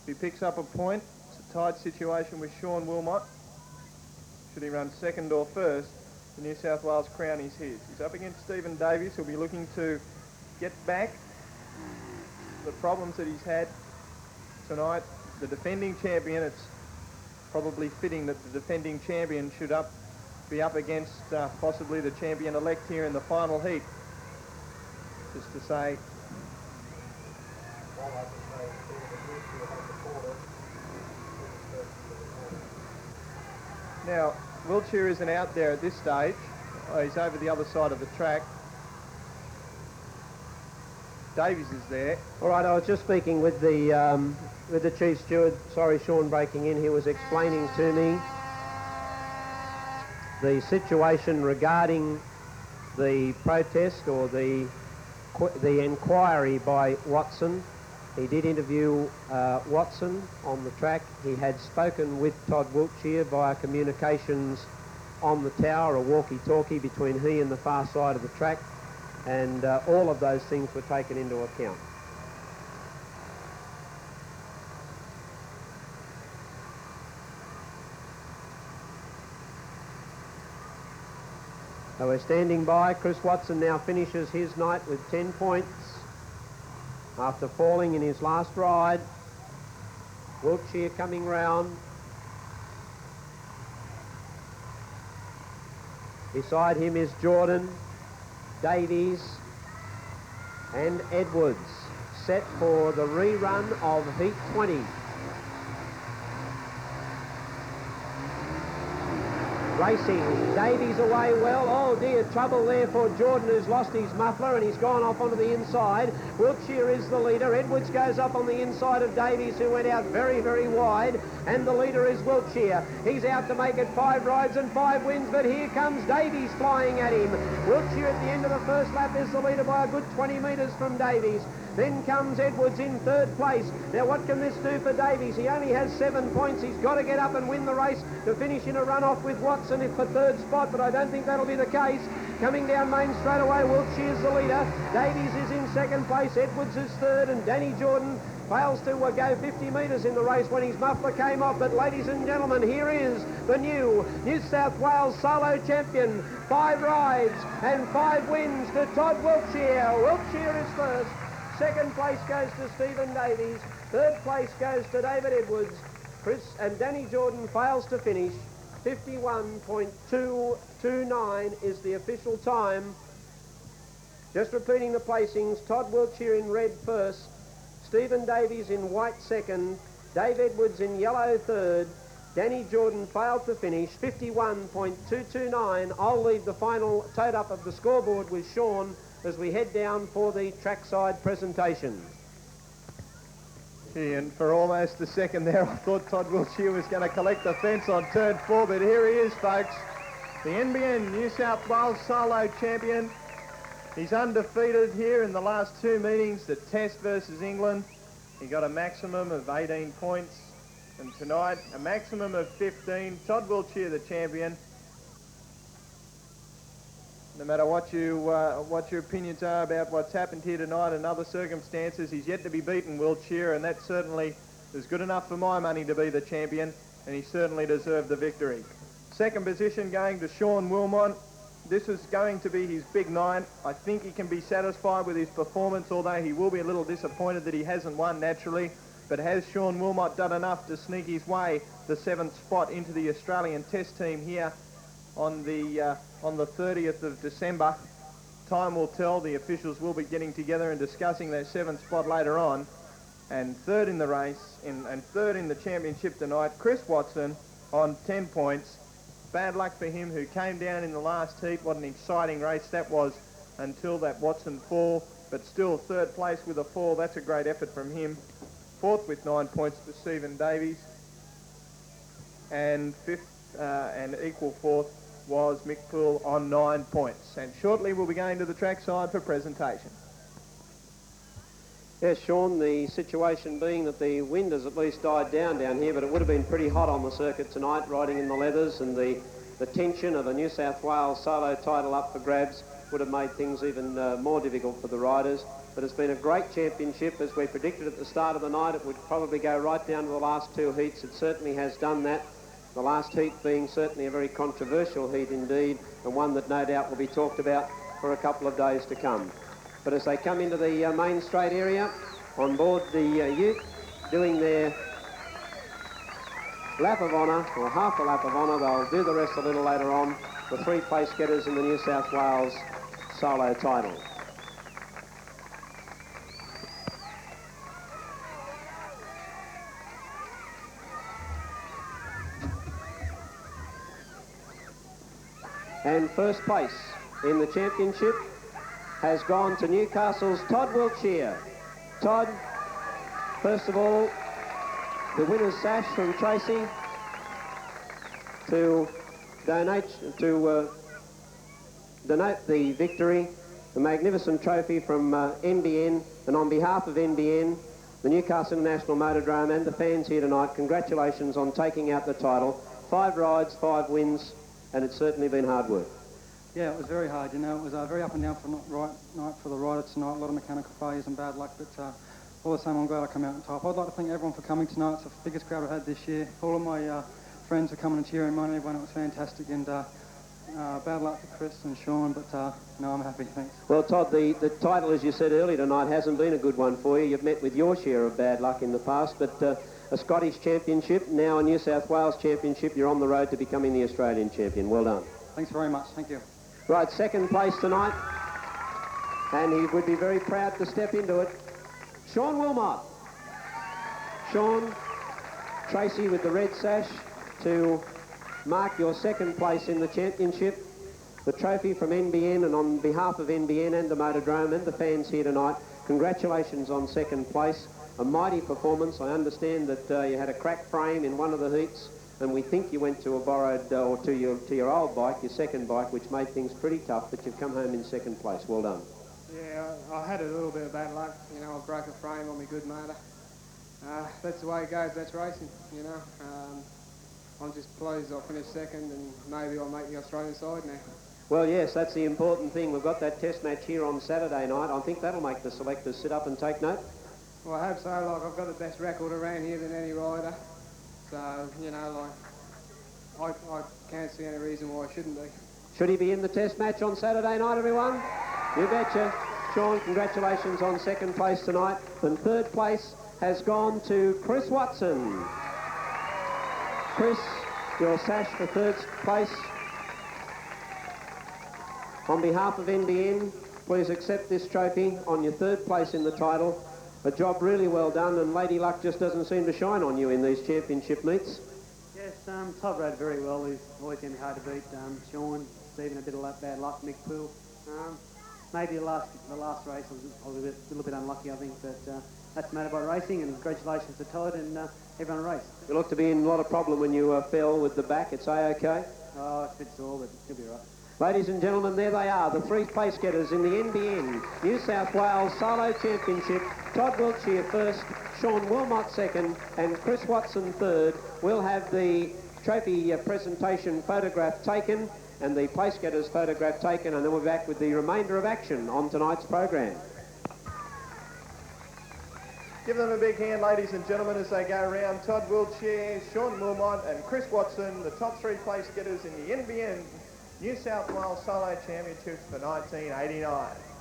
If he picks up a point, it's a tied situation with Sean Wilmot. Should he run second or first, the New South Wales crown is his. He's up against Stephen Davies, who'll be looking to get back the problems that he's had tonight. The defending champion, it's probably fitting that the defending champion should be up against possibly the champion-elect here in the final heat. Just to say... Now, Wiltshire isn't out there at this stage. He's over the other side of the track. Davies is there. All right, I was just speaking with the chief steward. Sorry, Sean, breaking in. He was explaining to me the situation regarding the protest or the inquiry by Watson. He did interview Watson on the track. He had spoken with Todd Wiltshire via communications on the tower, a walkie-talkie between he and the far side of the track, and all of those things were taken into account. So we're standing by. Chris Watson now finishes his night with 10 points after falling in his last ride. Wiltshire coming round. Beside him is Jordan, Davies and Edwards, set for the rerun of Heat 20. Racing, Davies away well. Oh dear, trouble there for Jordan, who's lost his muffler and he's gone off onto the inside. Wiltshire is the leader. Edwards goes up on the inside of Davies, who went out very, very wide, and the leader is Wiltshire. He's out to make it 5 rides and 5 wins, but here comes Davies flying at him. Wiltshire at the end of the first lap is the leader by a good 20 metres from Davies. Then comes Edwards in 3rd place. Now what can this do for Davies? He only has 7 points. He's got to get up and win the race to finish in a run-off with Watson for 3rd spot, but I don't think that'll be the case. Coming down main straight away, Wiltshire's the leader. Davies is in 2nd place. Edwards is 3rd, and Danny Jordan fails to go 50 metres in the race when his muffler came off. But ladies and gentlemen, here is the new South Wales solo champion. 5 rides and 5 wins to Todd Wiltshire. Wiltshire is first. 2nd place goes to Stephen Davies. 3rd place goes to David Edwards. Chris and Danny Jordan fails to finish. 51.229 is the official time. Just repeating the placings: Todd Wiltshire in red first, Stephen Davies in white second, Dave Edwards in yellow third, Danny Jordan failed to finish. 51.229. I'll leave the final tote up of the scoreboard with Sean as we head down for the trackside presentation. Gee, and for almost a second there, I thought Todd Wiltshire was going to collect the fence on turn 4, but here he is, folks. The NBN New South Wales solo champion. He's undefeated here in the last 2 meetings, the Test versus England. He got a maximum of 18 points, and tonight a maximum of 15. Todd Wiltshire, the champion. no matter what your opinions are about what's happened here tonight and other circumstances, he's yet to be beaten, Will Cheer, and that certainly is good enough for my money to be the champion, and he certainly deserved the victory. Second position going to Sean Wilmot. This is going to be his big night. I think he can be satisfied with his performance, although he will be a little disappointed that he hasn't won naturally. But has Sean Wilmot done enough to sneak his way the 7th spot into the Australian Test team here on the 30th of December? Time will tell. The officials will be getting together and discussing that 7th spot later on. And third in the race, and third in the championship tonight, Chris Watson on 10 points. Bad luck for him, who came down in the last heat. What an exciting race that was until that Watson fall. But still third place with a fall. That's a great effort from him. Fourth with 9 points for Stephen Davies. And fifth and equal fourth was Mick Poole on 9 points. And shortly we'll be going to the trackside for presentation. Yes, Sean, the situation being that the wind has at least died down here, but it would have been pretty hot on the circuit tonight, riding in the leathers, and the tension of a New South Wales solo title up for grabs would have made things even more difficult for the riders. But it's been a great championship. As we predicted at the start of the night, it would probably go right down to the last 2 heats. It certainly has done that. The last heat being certainly a very controversial heat indeed, and one that no doubt will be talked about for a couple of days to come. But as they come into the main straight area, on board the ute, doing their lap of honour, or half a lap of honour, they'll do the rest a little later on, the 3 place getters in the New South Wales solo title. And first place in the championship has gone to Newcastle's Todd Wiltshire. Todd, first of all, the winner's sash from Tracy to donate the victory, the magnificent trophy from NBN, and on behalf of NBN, the Newcastle International Motordrome and the fans here tonight, congratulations on taking out the title. 5 rides, 5 wins, and it's certainly been hard work. Yeah, it was very hard, you know. It was very up and down for night for the riders tonight. A lot of mechanical failures and bad luck, but all the same, I'm glad I come out on top. I'd like to thank everyone for coming tonight. It's the biggest crowd I've had this year. All of my friends are coming and cheering on everyone. It was fantastic, and bad luck to Chris and Sean, but no, I'm happy, thanks. Well, Todd, the title, as you said earlier tonight, hasn't been a good one for you. You've met with your share of bad luck in the past, but a Scottish championship, now a New South Wales championship, you're on the road to becoming the Australian champion. Well done. Thanks very much, thank you. Right, second place tonight, and he would be very proud to step into it. Sean Wilmot. Sean, Tracy with the red sash to mark your second place in the championship. The trophy from NBN, and on behalf of NBN and the Motordrome and the fans here tonight, congratulations on second place. A mighty performance. I understand that you had a cracked frame in one of the heats, and we think you went to a borrowed, or to your old bike, your second bike, which made things pretty tough, but you've come home in second place. Well done. Yeah, I had a little bit of bad luck. You know, I broke a frame on my good motor. That's the way it goes. That's racing, you know. I'm just pleased I finished second, and maybe I'll make the Australian side now. Well, yes, that's the important thing. We've got that test match here on Saturday night. I think that'll make the selectors sit up and take note. Well, I hope so. Like, I've got the best record around here than any rider. So, you know, like, I can't see any reason why I shouldn't be. Should he be in the test match on Saturday night, everyone? You betcha. Sean, congratulations on second place tonight. And third place has gone to Chris Watson. Chris, your sash for third place. On behalf of NBN, please accept this trophy on your third place in the title. A job really well done, and Lady Luck just doesn't seem to shine on you in these championship meets. Yes, Todd rode very well. He's always going to be hard to beat. Sean, Stephen, a bit of bad luck. Mick Poole. Maybe the last race I was a little bit unlucky, I think, but that's the matter about racing, and congratulations to Todd and everyone raced. You look to be in a lot of problem when you fell with the back. It's A-OK? Oh, it's a bit sore, but it'll be right. Ladies and gentlemen, there they are, the 3 place getters in the NBN New South Wales Solo Championship. Todd Wiltshire first, Sean Wilmot second, and Chris Watson third. We'll have the trophy presentation photograph taken and the place getters photograph taken, and then we'll be back with the remainder of action on tonight's program. Give them a big hand, ladies and gentlemen, as they go round. Todd Wiltshire, Sean Wilmot and Chris Watson, the top three place getters in the NBN New South Wales Solo Championships for 1989.